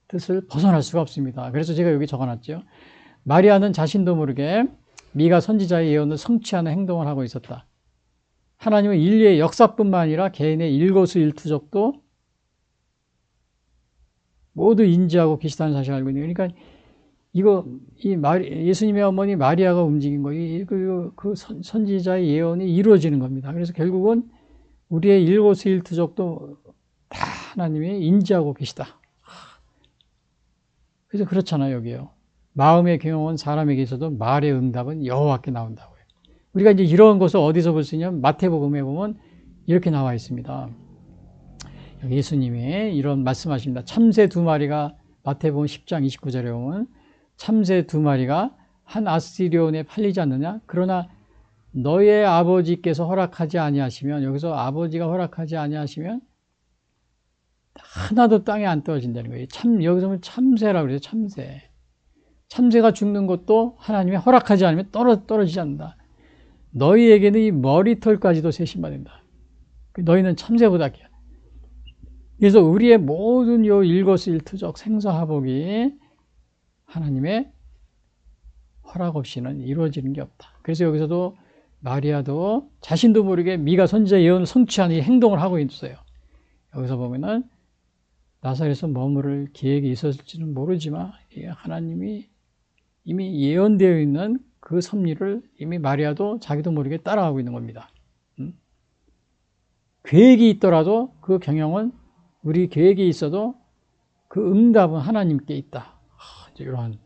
뜻을 벗어날 수가 없습니다. 그래서 제가 여기 적어놨죠. 마리아는 자신도 모르게 미가 선지자의 예언을 성취하는 행동을 하고 있었다. 하나님은 인류의 역사뿐만 아니라 개인의 일거수일투족도 모두 인지하고 계시다는 사실을 알고 있는 거예요. 그러니까 예수님의 어머니 마리아가 움직인 거예요. 그 선지자의 예언이 이루어지는 겁니다. 그래서 결국은 우리의 일거수일투족도 다 하나님이 인지하고 계시다. 그래서 그렇잖아요, 여기요. 마음의 경영은 사람에게 있어도 말의 응답은 여호와께 나온다고요. 우리가 이제 이런 것을 어디서 볼 수 있냐면 마태복음에 보면 이렇게 나와 있습니다. 예수님이 이런 말씀하십니다. 참새 두 마리가 마태복음 10장 29절에 보면 참새 두 마리가 한 아스리온에 팔리지 않느냐? 그러나 너의 아버지께서 허락하지 아니하시면, 여기서 아버지가 허락하지 아니하시면 하나도 땅에 안 떨어진다는 거예요. 여기서 보면 참새라고 그래요. 참새. 참새가 죽는 것도 하나님이 허락하지 않으면 떨어지지 않는다. 너희에게는 이 머리털까지도 세심받는다. 너희는 참새보다 귀하다. 그래서 우리의 모든 요 일거수일투족 생사화복이 하나님의 허락 없이는 이루어지는 게 없다. 그래서 여기서도 마리아도 자신도 모르게 미가 선지자 예언을 성취하는 행동을 하고 있어요. 여기서 보면은 나사렛에서 머무를 계획이 있었을지는 모르지만 하나님이 이미 예언되어 있는 그 섭리를 이미 마리아도 자기도 모르게 따라가고 있는 겁니다. 계획이 있더라도 그 경영은 우리 계획이 있어도 그 응답은 하나님께 있다. 이제 이러한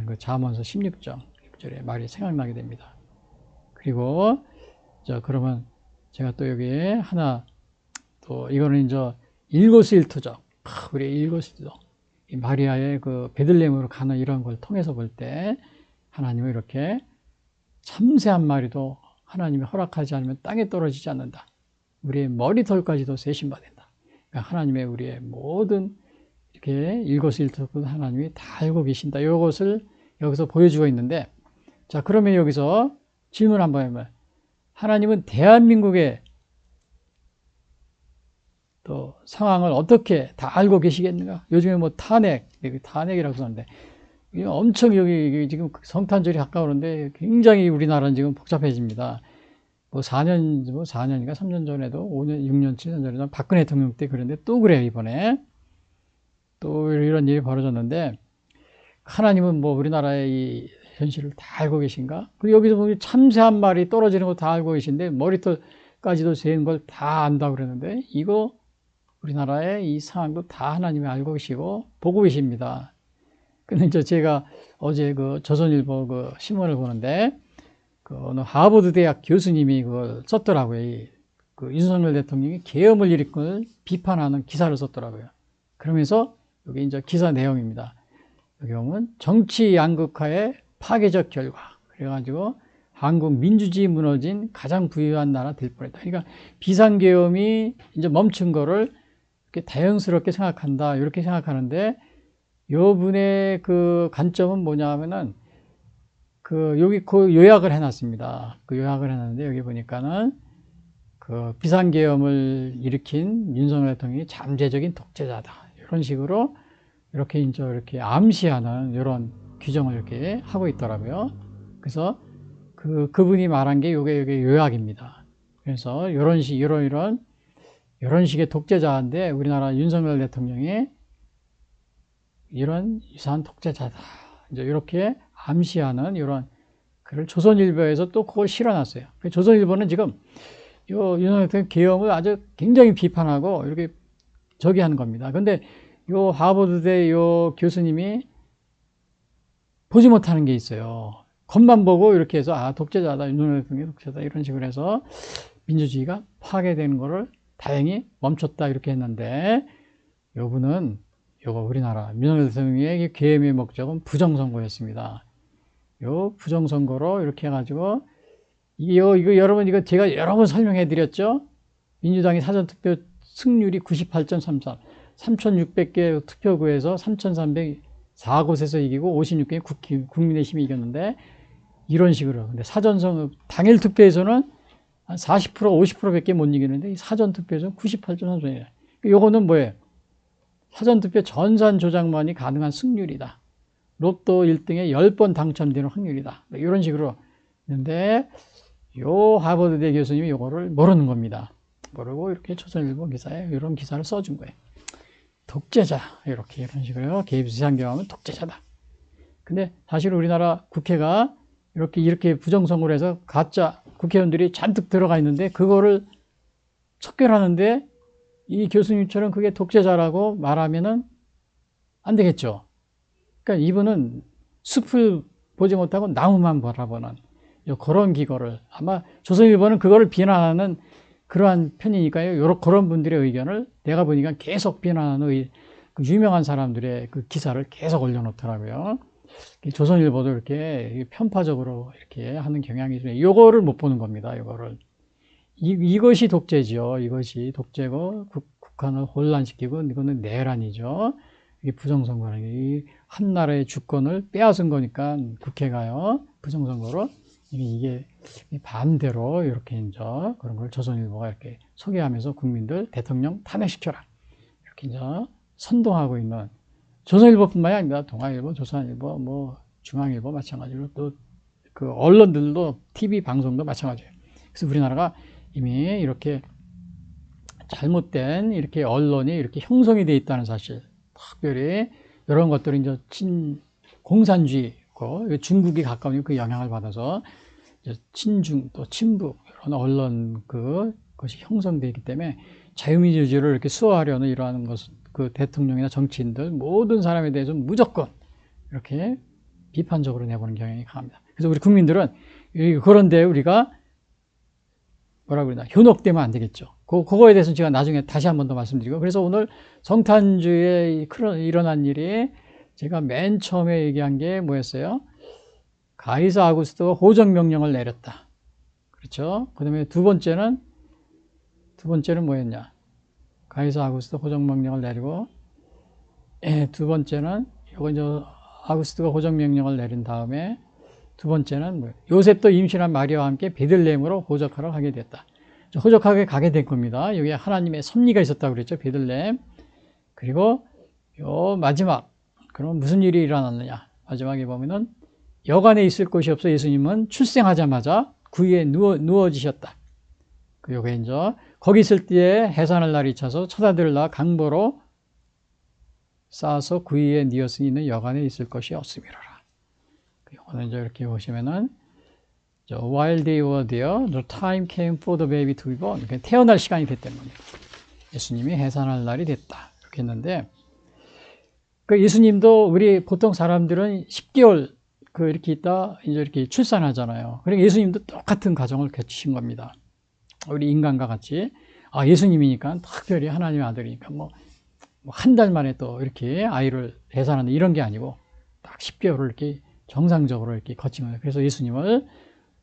그 잠언서 16장 6절의 말이 생각나게 됩니다. 그리고 그러면 제가 또 여기에 하나 또 이거는 이제 일거수일투족, 우리 일거수일투족, 이 마리아의 그 베들레헴으로 가는 이런 걸 통해서 볼 때 하나님은 이렇게 참새 한 마리도 하나님이 허락하지 않으면 땅에 떨어지지 않는다. 우리의 머리털까지도 세심받는다. 그러니까 하나님의 우리의 모든 이렇게 일거수일투족은 하나님이 다 알고 계신다. 이것을 여기서 보여주고 있는데, 자 그러면 여기서 질문 한번 해봐요. 하나님은 대한민국의 또 상황을 어떻게 다 알고 계시겠는가? 요즘에 뭐 탄핵이라고 하는데 엄청 여기 지금 성탄절이 가까우는데 굉장히 우리나라는 지금 복잡해집니다. 뭐 4년인가 3년 전에도 5년, 6년, 7년 전에도 박근혜 대통령 때 그런데 또 그래요. 이번에 또 이런 일이 벌어졌는데 하나님은 뭐 우리나라의 이 현실을 다 알고 계신가? 그리고 여기서 보면 참새 한 마리 떨어지는 거 다 알고 계신데 머리털까지도 세는 걸 다 안다고 그러는데 이거 우리나라의 이 상황도 다 하나님이 알고 계시고 보고 계십니다. 근데 이제 제가 어제 그 조선일보 그 신문을 보는데 그 어느 하버드 대학 교수님이 그걸 썼더라고요. 그 윤석열 대통령이 계엄을 일으킨 비판하는 기사를 썼더라고요. 그러면서 여기 이제 기사 내용입니다. 여기 보면 정치 양극화의 파괴적 결과. 그래가지고 한국 민주주의 무너진 가장 부유한 나라 될 뻔했다. 그러니까 비상계엄이 이제 멈춘 거를 이렇게 다행스럽게 생각한다. 이렇게 생각하는데 요 분의 그 관점은 뭐냐 하면은 여기 그 요약을 해놨습니다. 그 요약을 해놨는데 여기 보니까는 그 비상계엄을 일으킨 윤석열 대통령이 잠재적인 독재자다. 이런 식으로 이렇게 암시하는 이런 규정을 이렇게 하고 있더라고요. 그래서 그분이 말한 게 요게 요약입니다. 그래서 이런 식의 독재자인데 우리나라 윤석열 대통령이 이런 유사한 독재자다. 이제 이렇게 암시하는 이런 글을 조선일보에서 또 그걸 실어놨어요. 조선일보는 지금 윤석열 대통령 계엄을 아주 굉장히 비판하고 이렇게 저기 하는 겁니다. 근데 요 하버드대 요 교수님이 보지 못하는 게 있어요. 겉만 보고 이렇게 해서 독재자다, 윤석열 대통령이 독재자다 이런 식으로 해서 민주주의가 파괴되는 거를 다행히 멈췄다 이렇게 했는데 요분은 우리나라 윤석열 대통령의 계엄의 목적은 부정선거였습니다. 요 부정선거로 이렇게 해가지고 이거 여러분 이거 제가 여러 번 설명해 드렸죠. 민주당이 사전투표 승률이 98.33 3,600개 투표구에서 3,304곳에서 이기고 56개 국민의힘이 이겼는데 이런 식으로. 근데 사전선거 당일 투표에서는 한 40% 50%밖에 못 이기는데 사전투표에서는 98.33이에요. 요거는 뭐예요? 사전투표 전산 조작만이 가능한 승률이다. 로또 1등에 10번 당첨되는 확률이다. 이런 식으로 있는데 요 하버드대 교수님이 요거를 모르는 겁니다. 모르고 이렇게 조선일보 기사에 이런 기사를 써준 거예요. 독재자 이런 식으로 비상계엄하면 독재자다. 근데 사실 우리나라 국회가 이렇게 부정선거를 해서 가짜 국회의원들이 잔뜩 들어가 있는데 그거를 척결하는데 이 교수님처럼 그게 독재자라고 말하면은 안 되겠죠. 그러니까 이분은 숲을 보지 못하고 나무만 바라보는 그런 기고를 아마 조선일보는 그거를 비난하는 그러한 편이니까요. 그런 분들의 의견을 내가 보니까 계속 비난하는 그 유명한 사람들의 그 기사를 계속 올려놓더라고요. 조선일보도 이렇게 편파적으로 이렇게 하는 경향이 있어요. 이거를 못 보는 겁니다. 이거를. 이것이 독재죠. 이것이 독재고 북한을 혼란시키고 이거는 내란이죠. 이게 부정선거라는 게 한 나라의 주권을 빼앗은 거니까 국회가요. 부정선거로 이게 반대로 이렇게 이제 그런 걸 조선일보가 이렇게 소개하면서 국민들 대통령 탄핵시켜라 이렇게 이제 선동하고 있는 조선일보뿐만이 아니라 동아일보, 조선일보, 뭐 중앙일보 마찬가지로 또 그 언론들도 TV 방송도 마찬가지예요. 그래서 우리나라가 이미 이렇게 잘못된 이렇게 언론이 이렇게 형성이 되어 있다는 사실, 특별히 이런 것들이 이제 공산주의고 중국이 가까운 그 영향을 받아서 친중 또 친북 이런 언론 그것이 형성되어 있기 때문에 자유민주주의를 이렇게 수호하려는 이러한 것은 그 대통령이나 정치인들 모든 사람에 대해서 무조건 이렇게 비판적으로 내보는 경향이 강합니다. 그래서 우리 국민들은 그런데 우리가 뭐라 그러나 현혹되면 안 되겠죠. 그거에 대해서는 제가 나중에 다시 한 번 더 말씀드리고, 그래서 오늘 성탄주에 일어난 일이 제가 맨 처음에 얘기한 게 뭐였어요? 가이사 아구스토가 호적명령을 내렸다. 그렇죠? 그 다음에 두 번째는 뭐였냐? 가이사 아구스토 호적명령을 내리고, 두 번째는 이거 이제 아구스토가 호적명령을 내린 다음에 두 번째는 뭐예요? 요셉도 임신한 마리아와 함께 베들레헴으로 호적하러 가게 됐다. 호적하게 가게 된 겁니다. 여기에 하나님의 섭리가 있었다고 그랬죠. 베들레헴. 그리고 요 마지막, 그럼 무슨 일이 일어났느냐? 마지막에 보면은 여관에 있을 곳이 없어 예수님은 출생하자마자 구유에 누워지셨다. 요게 이제 거기 있을 때에 해산할 날이 차서 처자들을 낳아 강보로 쌓아서 구유에 뉘었으니 이는 여관에 있을 것이 없음이로라. 요거는 이제 이렇게 보시면은 While they were there, the time came for the baby to be born. 태어날 시간이 됐다는 겁니다. 예수님이 해산할 날이 됐다. 이렇게 했는데, 그 예수님도 우리 보통 사람들은 10개월 이렇게 있다 이제 이렇게 출산하잖아요. 그러니까 예수님도 똑같은 과정을 거치신 겁니다. 우리 인간과 같이. 아, 예수님이니까 특별히 하나님의 아들이니까 뭐 한 달 만에 또 이렇게 아이를 해산하는 이런 게 아니고 딱 10개월을 이렇게 정상적으로 이렇게 거친 거예요. 그래서 예수님을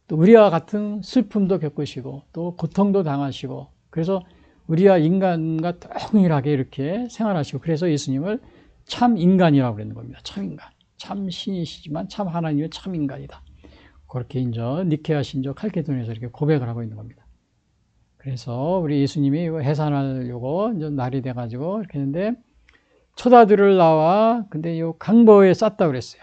또 우리와 같은 슬픔도 겪으시고 또 고통도 당하시고 그래서 우리와 인간과 동일하게 이렇게 생활하시고 그래서 예수님을 참 인간이라고 그러는 겁니다. 참 인간. 참 신이시지만 참 하나님의 참 인간이다. 그렇게 이제 니케아 신조 칼케도니에서 이렇게 고백을 하고 있는 겁니다. 그래서 우리 예수님이 해산하려고 이제 날이 돼가지고 이렇게 했는데 처자들을 낳아 근데 요 강보에 쌌다 그랬어요.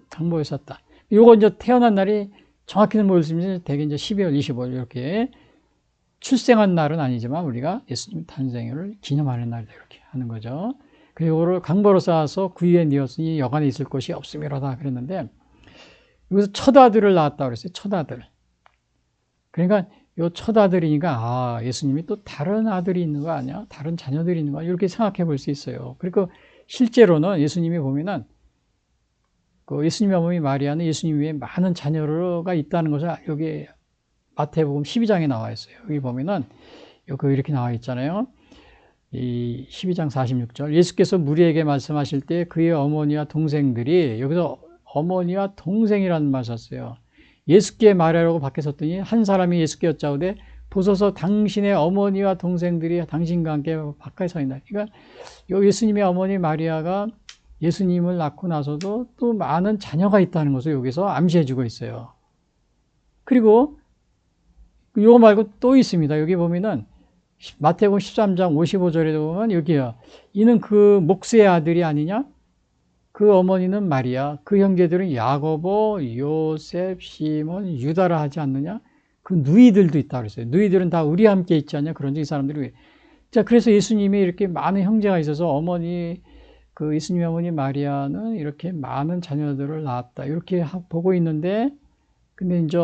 강보에 쌌다. 요거 이제 태어난 날이 정확히는 모르겠지만 대개 이제 12월 25일 이렇게 출생한 날은 아니지만 우리가 예수님 탄생을 기념하는 날이다 이렇게 하는 거죠. 그리고 이거를 강보로 쌓아서 구유에 뉘었으니 여관에 있을 곳이 없음이로다 그랬는데 여기서 처자들을 낳았다 그랬어요. 처자들. 그러니까 요 처자들이니까 아 예수님이 또 다른 아들이 있는 거 아니야? 다른 자녀들이 있는 거 이렇게 생각해 볼 수 있어요. 그리고 실제로는 예수님이 보면은 그 예수님의 어머니 마리아는 예수님 외에 많은 자녀가 있다는 것을 여기 마태복음 12장에 나와 있어요. 여기 보면은 여기 이렇게 나와 있잖아요. 이 12장 46절 예수께서 무리에게 말씀하실 때 그의 어머니와 동생들이 여기서 어머니와 동생이라는 말을 썼어요. 예수께 말하라고 밖에 섰더니 한 사람이 예수께 여짜오되 보소서 당신의 어머니와 동생들이 당신과 함께 바깥에 서 있나. 그러니까 예수님의 어머니 마리아가 예수님을 낳고 나서도 또 많은 자녀가 있다는 것을 여기서 암시해주고 있어요. 그리고 이거 말고 또 있습니다. 여기 보면은 마태복음 13장 55절에 보면 여기요. 이는 그 목수의 아들이 아니냐? 그 어머니는 마리아, 그 형제들은 야고보, 요셉, 시몬, 유다라 하지 않느냐? 그 누이들도 있다 그랬어요. 누이들은 다 우리와 함께 있지 않냐? 그런 이 사람들이. 자, 그래서 예수님이 이렇게 많은 형제가 있어서 어머니, 그 예수님의 어머니 마리아는 이렇게 많은 자녀들을 낳았다. 이렇게 보고 있는데, 근데 이제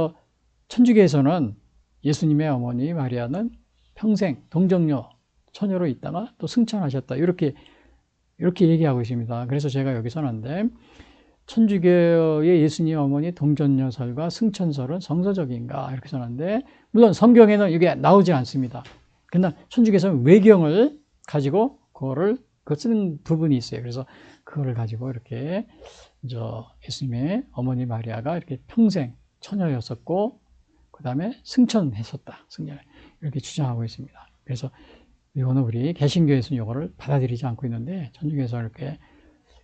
천주교에서는 예수님의 어머니 마리아는 평생 동정녀, 처녀로 있다가 또 승천하셨다. 이렇게 얘기하고 있습니다. 그래서 제가 여기서는 천주교의 예수님 어머니 동전여설과 승천설은 성서적인가 이렇게 전하는데 물론 성경에는 이게 나오지 않습니다. 그러나 천주교에서는 외경을 가지고 그걸 쓰는 부분이 있어요. 그래서 그거를 가지고 이렇게 예수님의 어머니 마리아가 이렇게 평생 처녀였었고 그 다음에 승천했었다. 승려 이렇게 주장하고 있습니다. 그래서 이거는 우리 개신교에서는 이거를 받아들이지 않고 있는데 천주교에서 이렇게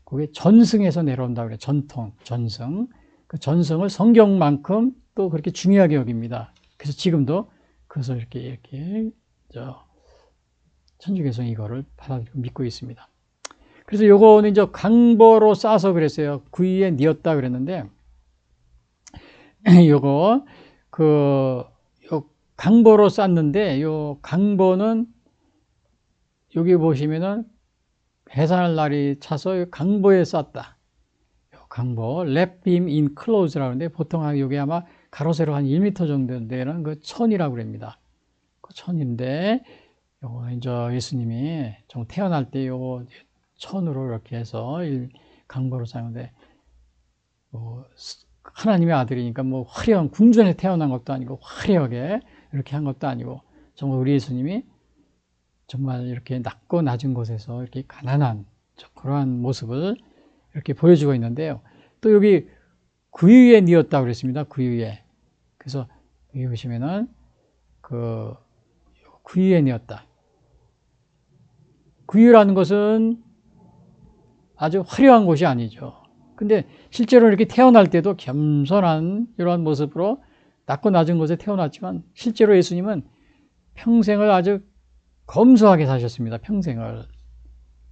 그게 전승에서 내려온다고 그래요. 전통, 전승. 그 전승을 성경만큼 또 그렇게 중요하게 여깁니다. 그래서 지금도 그것을 이렇게 천주교에서는 이거를 받아들이고 믿고 있습니다. 그래서 요거는 이제 강보로 싸서 그랬어요. 구유에 뉘었다 그랬는데, 요거, 요 강보로 쌌는데, 요 강보는 여기 보시면은 해산할 날이 차서 강보에 쌌다. 강보, 랩 빔 인 클로즈라고 하는데 보통 이게 아마 가로 세로 한 1m 정도 되는 그 천이라고 합니다. 그 천인데 요거 이제 예수님이 좀 태어날 때 요거 천으로 이렇게 해서 강보로 쌓는데 뭐 하나님의 아들이니까 뭐 화려한 궁전에 태어난 것도 아니고 화려하게 이렇게 한 것도 아니고 정말 우리 예수님이 정말 이렇게 낮고 낮은 곳에서 이렇게 가난한 그러한 모습을 이렇게 보여주고 있는데요. 또 여기 구유에 뉘었다고 그랬습니다. 구유에. 그래서 여기 보시면은 구유에 뉘었다. 구유라는 것은 아주 화려한 곳이 아니죠. 근데 실제로 이렇게 태어날 때도 겸손한 이러한 모습으로 낮고 낮은 곳에 태어났지만 실제로 예수님은 평생을 아주 검소하게 사셨습니다. 평생을.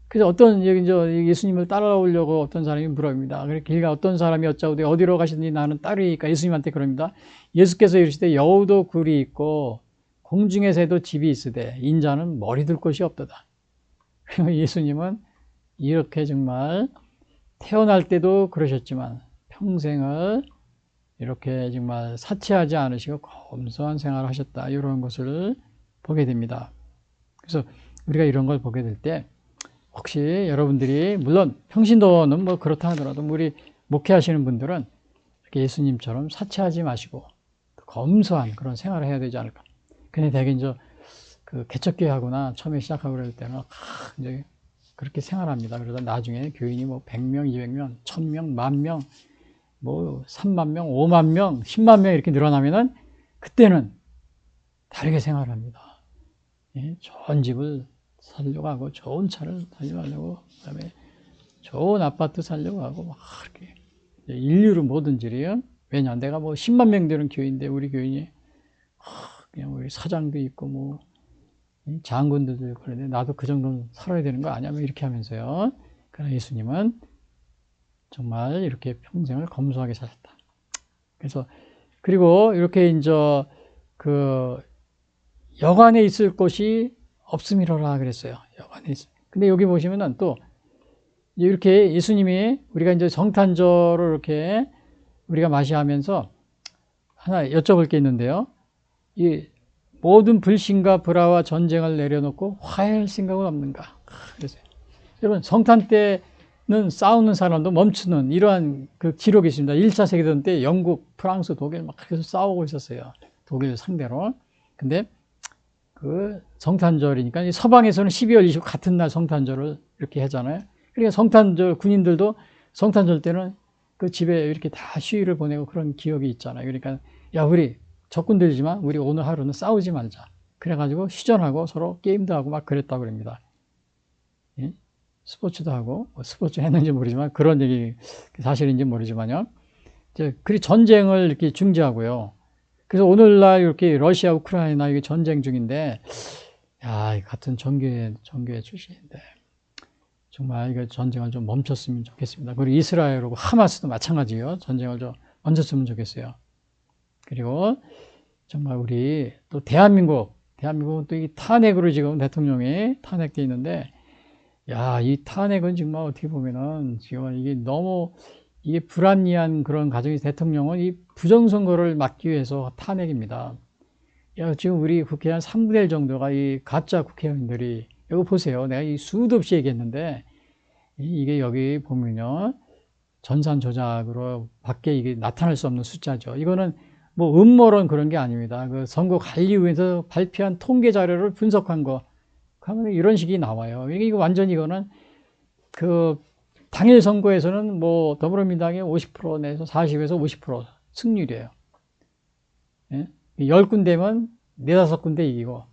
그래서 어떤 예수님을 따라오려고 어떤 사람이 물어봅니다. 길가 어떤 사람이 여짜오되 어디로 가시더니 나는 따르니까 예수님한테 그럽니다. 예수께서 이르시되 여우도 굴이 있고 공중에 새도 집이 있으되 인자는 머리 둘 곳이 없도다. 예수님은 이렇게 정말 태어날 때도 그러셨지만 평생을 이렇게 정말 사치하지 않으시고 검소한 생활을 하셨다. 이런 것을 보게 됩니다. 그래서 우리가 이런 걸 보게 될 때 혹시 여러분들이 물론 평신도는 뭐 그렇다 하더라도 우리 목회하시는 분들은 이렇게 예수님처럼 사치하지 마시고 검소한 그런 생활을 해야 되지 않을까. 근데 대개 이제 그 개척교회하거나 처음에 시작하고 그럴 때는 이제 그렇게 생활합니다. 그러다 나중에 교인이 뭐 100명, 200명, 1000명, 10,000명, 뭐 3만 명, 5만 명, 10만 명 이렇게 늘어나면은 그때는 다르게 생활합니다. 예, 좋은 집을 살려고 하고 좋은 차를 살려고 그다음에 좋은 아파트 살려고 하고 막 이렇게 인류를 뭐든지 이래요. 왜냐 내가 뭐 10만 명 되는 교회인데 우리 교인이 그냥 우리 사장도 있고 뭐 장군들도 있고 그런데 나도 그 정도는 살아야 되는 거 아니야? 이렇게 하면서요. 그러나 예수님은 정말 이렇게 평생을 검소하게 사셨다. 그래서 그리고 이렇게 이제 여관에 있을 곳이 없음이로라 그랬어요. 여관에 있을. 근데 여기 보시면은 또 이렇게 예수님이 우리가 이제 성탄절을 이렇게 우리가 맞이하면서 하나 여쭤볼 게 있는데요. 이 모든 불신과 불화와 전쟁을 내려놓고 화해할 생각은 없는가? 그랬어요. 여러분 성탄 때는 싸우는 사람도 멈추는 이러한 그 기록이 있습니다. 1차 세계대전 때 영국, 프랑스, 독일 막 계속 싸우고 있었어요. 독일 상대로. 근데 그 성탄절이니까 서방에서는 12월 25일 같은 날 성탄절을 이렇게 하잖아요. 그러니까 성탄절 군인들도 성탄절 때는 그 집에 이렇게 다 시위를 보내고 그런 기억이 있잖아요. 그러니까 야 우리 적군들이지만 우리 오늘 하루는 싸우지 말자. 그래가지고 휴전하고 서로 게임도 하고 막 그랬다고 그럽니다. 예? 스포츠도 하고 뭐 스포츠 했는지 모르지만 그런 얘기 사실인지 모르지만요. 그리 전쟁을 이렇게 중지하고요. 그래서 오늘날 이렇게 러시아, 우크라이나 이게 전쟁 중인데, 야, 같은 전교회 출신인데, 정말 이거 전쟁을 좀 멈췄으면 좋겠습니다. 그리고 이스라엘하고 하마스도 마찬가지요. 전쟁을 좀 멈췄으면 좋겠어요. 그리고 정말 우리 또 대한민국은 또 이 탄핵으로 지금 대통령이 탄핵돼 있는데, 야, 이 탄핵은 정말 어떻게 보면은 지금 이게 너무 이게 불합리한 그런 과정이 대통령은 이 부정선거를 막기 위해서 탄핵입니다. 야, 지금 우리 국회의원 3분의 1 정도가 이 가짜 국회의원들이, 이거 보세요. 내가 이 수도 없이 얘기했는데, 이게 여기 보면요. 전산조작으로 밖에 이게 나타날 수 없는 숫자죠. 이거는 뭐 음모론 그런 게 아닙니다. 그 선거관리위원회에서 발표한 통계 자료를 분석한 거 하면 이런 식이 나와요. 이거 완전 이거는 그 당일 선거에서는 뭐 더불어민주당이 50% 내서 40에서 50% 승률이에요. 예? 10군데면 4, 5군데 이기고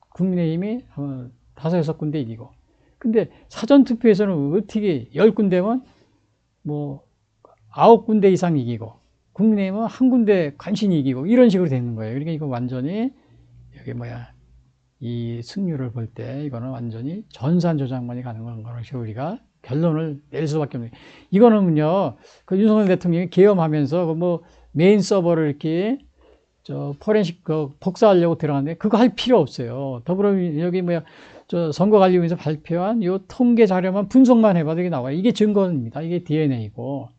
국민의힘이 5, 6군데 이기고. 근데 사전투표에서는 어떻게 10군데면 뭐 9군데 이상 이기고 국민의힘은 한 군데 간신히 이기고 이런 식으로 되는 거예요. 그러니까 이거 완전히 여기 이 승률을 볼 때 이거는 완전히 전산조작만이 가능한 것이 우리가 결론을 내릴 수밖에 없는. 이거는요, 그 윤석열 대통령이 계엄하면서 뭐 메인 서버를 이렇게 포렌식 복사하려고 들어갔는데 그거 할 필요 없어요. 여기 선거관리위원회에서 발표한 이 통계 자료만 분석만 해봐도 이게 나와요. 이게 증거입니다. 이게 DNA이고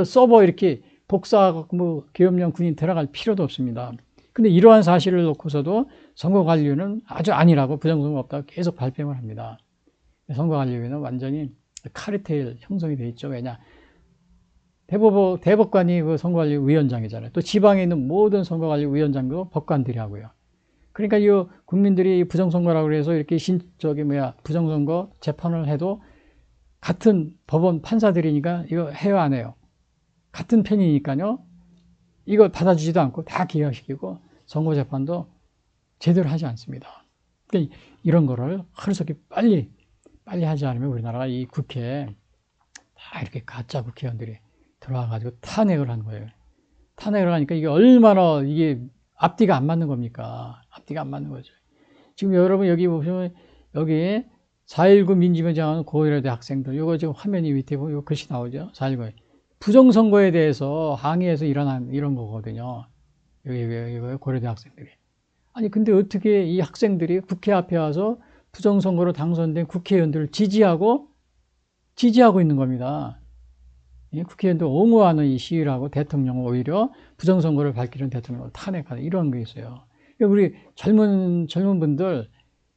서버 이렇게 복사하고 계엄령 군인 들어갈 필요도 없습니다. 근데 이러한 사실을 놓고서도 선거관리위원회는 아주 아니라고 부정선거 없다고 계속 발뺌을 합니다. 선거관리위원회는 완전히 카르텔 형성이 되어 있죠. 왜냐? 대법관이 그 선거관리위원장이잖아요. 또 지방에 있는 모든 선거관리위원장도 법관들이 하고요. 그러니까 이 국민들이 부정선거라고 해서 이렇게 부정선거 재판을 해도 같은 법원 판사들이니까 이거 해요, 안 해요? 같은 편이니까요. 이거 받아주지도 않고 다 기각시키고 선거재판도 제대로 하지 않습니다. 그러니까 이런 거를 하루속히 빨리 하지 않으면 우리나라가 이 국회에 다 이렇게 가짜 국회의원들이 들어와가지고 탄핵을 한 거예요. 탄핵을 하니까 이게 얼마나 이게 앞뒤가 안 맞는 겁니까? 앞뒤가 안 맞는 거죠. 지금 여러분 여기 보시면 여기 4.19 민주변장하는 고려대 학생들, 이거 지금 화면이 밑에 보면 이 글씨 나오죠? 4.19. 부정선거에 대해서 항의해서 일어난 이런 거거든요. 여기 고려대 학생들이. 아니, 근데 어떻게 이 학생들이 국회 앞에 와서 부정선거로 당선된 국회의원들을 지지하고 있는 겁니다. 국회의원들 옹호하는 이 시위를 하고 대통령은 오히려 부정선거를 밝히는 대통령을 탄핵하는 이런 게 있어요. 우리 젊은 분들,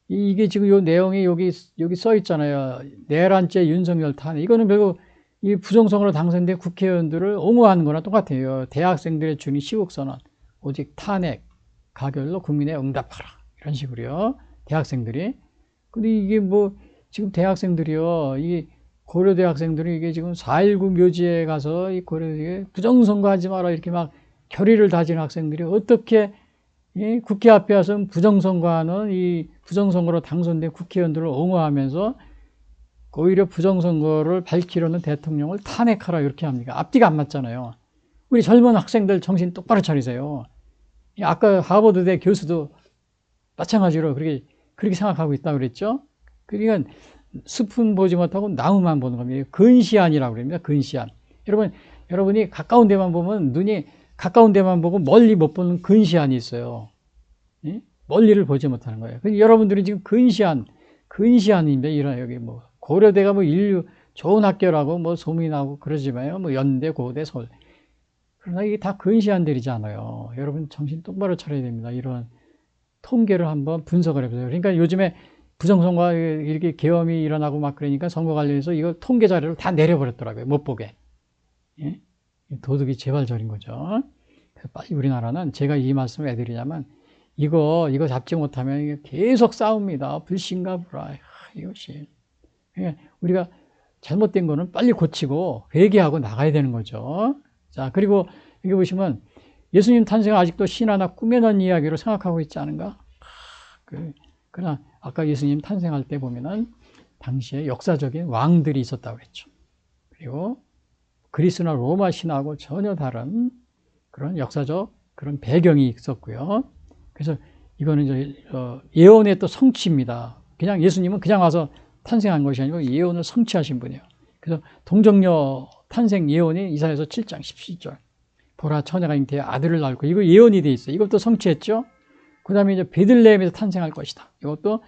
이게 지금 요 내용이 여기 써 있잖아요. 내란죄 윤석열 탄핵. 이거는 결국 이 부정선거로 당선된 국회의원들을 옹호하는 거나 똑같아요. 대학생들의 주는 시국선언, 오직 탄핵, 가결로 국민의 응답하라. 이런 식으로요. 대학생들이. 근데 이게 지금 대학생들이요. 이게 고려대 학생들이 이게 지금 4.19 묘지에 가서 이 고려대에 부정선거 하지 마라. 이렇게 막 결의를 다지는 학생들이 어떻게 이 국회 앞에 와서 부정선거하는 이 부정선거로 당선된 국회의원들을 옹호하면서 오히려 부정선거를 밝히려는 대통령을 탄핵하라 이렇게 합니까? 앞뒤가 안 맞잖아요. 우리 젊은 학생들 정신 똑바로 차리세요. 아까 하버드대 교수도 마찬가지로 그렇게 생각하고 있다고 그랬죠. 그러니까 숲은 보지 못하고 나무만 보는 겁니다. 근시안이라고 그럽니다. 근시안. 여러분이 가까운 데만 보면 눈이 가까운 데만 보고 멀리 못 보는 근시안이 있어요. 예? 멀리를 보지 못하는 거예요. 여러분들이 지금 근시안입니다. 이런 여기 고려대가 인류 좋은 학교라고 소문이 나고 그러지만요. 연대, 고대, 서울. 그러나 이게 다 근시안들이잖아요. 여러분 정신 똑바로 차려야 됩니다. 이런 통계를 한번 분석을 해보세요. 그러니까 요즘에 부정선거 이렇게 계엄이 일어나고 막 그러니까 선거 관련해서 이거 통계 자료를 다 내려버렸더라고요. 못 보게. 예? 도둑이 재발절인 거죠. 그래서 빨리 우리나라는 제가 이 말씀을 해드리자면 이거 잡지 못하면 계속 싸웁니다. 불신가 불화. 이것이. 우리가 잘못된 거는 빨리 고치고 회개하고 나가야 되는 거죠. 자, 그리고 여기 보시면 예수님 탄생을 아직도 신화나 꿈에 넣은 이야기로 생각하고 있지 않은가? 그러나 아까 예수님 탄생할 때 보면은 당시에 역사적인 왕들이 있었다고 했죠. 그리고 그리스나 로마 신화하고 전혀 다른 그런 역사적 그런 배경이 있었고요. 그래서 이거는 이제 예언의 또 성취입니다. 그냥 예수님은 그냥 와서 탄생한 것이 아니고 예언을 성취하신 분이에요. 그래서 동정녀 탄생 예언이 이사야서 7장 17절. 보라 처녀가 잉태해 아들을 낳고 이거 예언이 돼 있어요. 이것도 성취했죠. 그 다음에 이제 베들레헴에서 탄생할 것이다. 이것도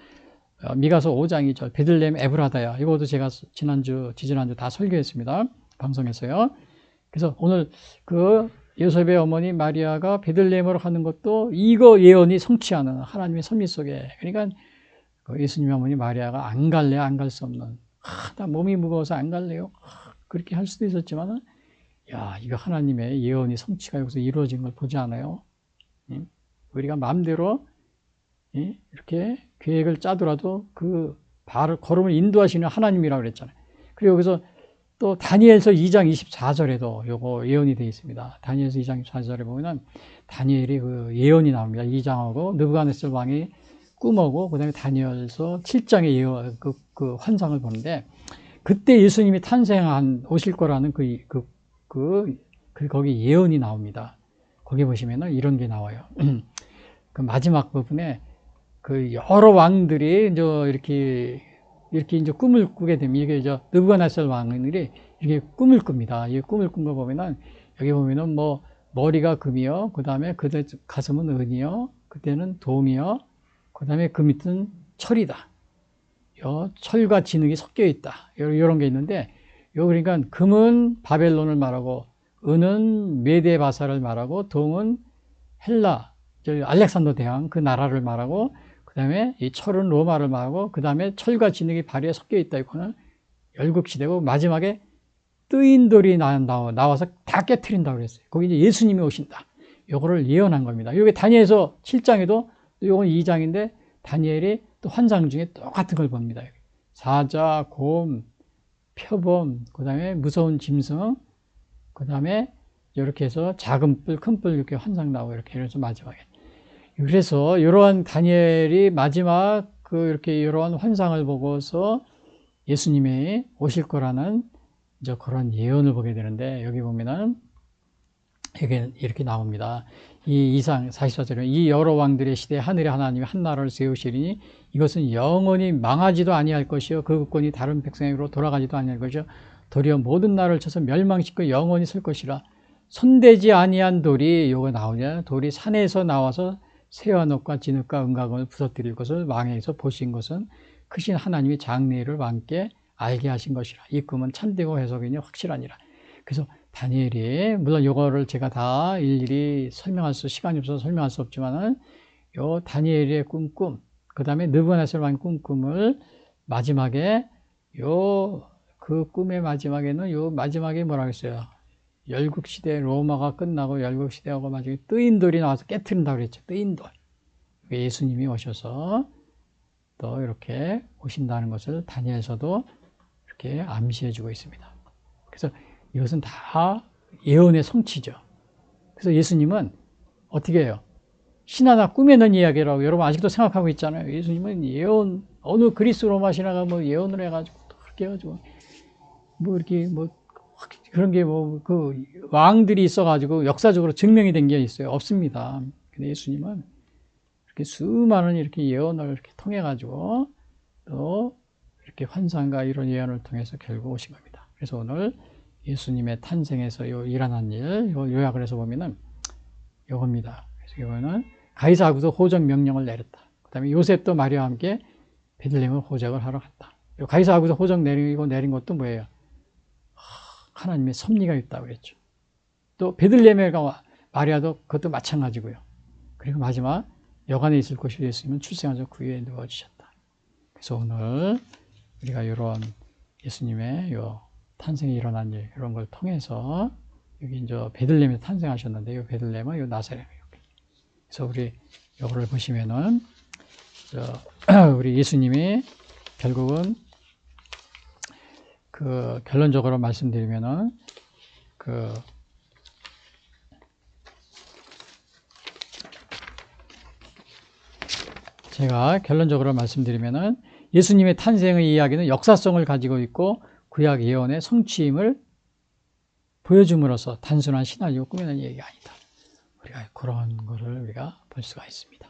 미가서 5장이죠. 베들레헴 에브라다야. 이것도 제가 지지난주 다 설교했습니다. 방송에서요. 그래서 오늘 요셉의 어머니 마리아가 베들레헴으로 가는 것도 이거 예언이 성취하는 하나님의 섭리 속에. 그러니까 예수님의 어머니 마리아가 안 갈래 안 갈 수 없는. 나 몸이 무거워서 안 갈래요. 그렇게 할 수도 있었지만은, 야, 이거 하나님의 예언이 성취가 여기서 이루어진 걸 보지 않아요? 우리가 마음대로 이렇게 계획을 짜더라도 그 걸음을 인도하시는 하나님이라고 그랬잖아요. 그리고 여기서 또 다니엘서 2장 24절에도 요거 예언이 되어 있습니다. 다니엘서 2장 24절에 보면은 다니엘이 그 예언이 나옵니다. 2장하고 느부갓네살 왕이 꿈하고 그다음에 다니엘서 7장의 예언 그 환상을 보는데, 그때 예수님이 오실 거라는 거기 예언이 나옵니다. 거기 보시면은 이런 게 나와요. 그 마지막 부분에 그 여러 왕들이 이렇게 이제 꿈을 꾸게 되면, 이게 이제 느부갓네살 왕들이 이렇게 꿈을 꿉니다. 이 꿈을 꾼 거 보면은, 여기 보면은 뭐 머리가 금이요, 그 다음에 그대 가슴은 은이요, 그때는 동이요, 그 다음에 그 밑은 철이다. 철과 진흙이 섞여 있다. 이런 게 있는데, 그러니까 금은 바벨론을 말하고, 은은 메데바사를 말하고, 동은 헬라, 알렉산더 대왕 그 나라를 말하고, 그 다음에 이 철은 로마를 말하고, 그 다음에 철과 진흙이 발에 섞여 있다. 이거는 열국시대고, 마지막에 뜨인 돌이 나와서 다 깨트린다고 그랬어요. 거기 이제 예수님이 오신다. 요거를 예언한 겁니다. 요게 다니엘서 7장에도, 요건 2장인데, 다니엘이 또 환상 중에 똑같은 걸 봅니다. 사자, 곰, 표범, 그 다음에 무서운 짐승, 그 다음에 이렇게 해서 작은 뿔, 큰 뿔 이렇게 환상 나오고, 이렇게 해서 마지막에. 그래서 이러한 다니엘이 마지막 이렇게 이러한 환상을 보고서 예수님이 오실 거라는 이제 그런 예언을 보게 되는데, 여기 보면은 여기 이렇게 나옵니다. 이 이상 44절에 이 여러 왕들의 시대에 하늘의 하나님이 한 나라를 세우시리니 이것은 영원히 망하지도 아니할 것이요 그 국권이 다른 백성에게로 돌아가지도 아니할 것이요 도리어 모든 나라를 쳐서 멸망시키고 영원히 설 것이라. 손대지 아니한 돌이 요거 나오냐, 돌이 산에서 나와서 새와 녹과 진흙과 은가금을 부서뜨릴 것을 왕에서 보신 것은 크신 하나님이 장래를 왕께 알게 하신 것이라. 이 꿈은 참되고 해석이니 확실하니라. 그래서 다니엘이, 물론 요거를 제가 다 일일이 시간이 없어서 설명할 수 없지만은, 요 다니엘의 꿈, 그 다음에 느부갓네살 왕의 꿈을 마지막에 그 꿈의 마지막에는 마지막에 뭐라고 했어요? 열국시대 로마가 끝나고 열국시대하고 마지막에 뜨인 돌이 나와서 깨트린다고 그랬죠. 뜨인 돌. 예수님이 오셔서 또 이렇게 오신다는 것을 다니엘서도 이렇게 암시해주고 있습니다. 그래서 이것은 다 예언의 성취죠. 그래서 예수님은 어떻게 해요? 신하나 꿈에 넣은 이야기라고 여러분 아직도 생각하고 있잖아요. 예수님은 예언, 어느 그리스 로마 신하가 뭐 예언을 해가지고 그렇게 해가지고 뭐 이렇게 뭐 그런 게 뭐 그 왕들이 있어가지고 역사적으로 증명이 된 게 있어요? 없습니다. 근데 예수님은 이렇게 수많은 이렇게 예언을 이렇게 통해가지고 또 이렇게 환상과 이런 예언을 통해서 결국 오신 겁니다. 그래서 오늘 예수님의 탄생에서 일어난 일, 요약을 해서 보면은 요겁니다. 그래서 이거는 가이사하고도 호적 명령을 내렸다. 그 다음에 요셉도 마리아와 함께 베들레헴을 호적을 하러 갔다. 가이사하고도 호적 내린 것도 뭐예요? 하나님의 섭리가 있다고 그랬죠. 또 베들레헴에 가 마리아도 그것도 마찬가지고요. 그리고 마지막 여관에 있을 곳이 예수님은 출생하셔서 그 위에 누워지셨다. 그래서 오늘 우리가 이런 예수님의 탄생이 일어난 일, 이런 걸 통해서 여기 이제 베들레헴에 탄생하셨는데, 이 베들레헴은 이 나사렛. 그래서 우리 이거를 보시면은 우리 예수님이 결국은 그 결론적으로 말씀드리면은 제가 결론적으로 말씀드리면은 예수님의 탄생의 이야기는 역사성을 가지고 있고 구약 예언의 성취임을 보여줌으로써 단순한 신화이고 꾸며낸 얘기가 아니다. 우리가 그런 거를 우리가 볼 수가 있습니다.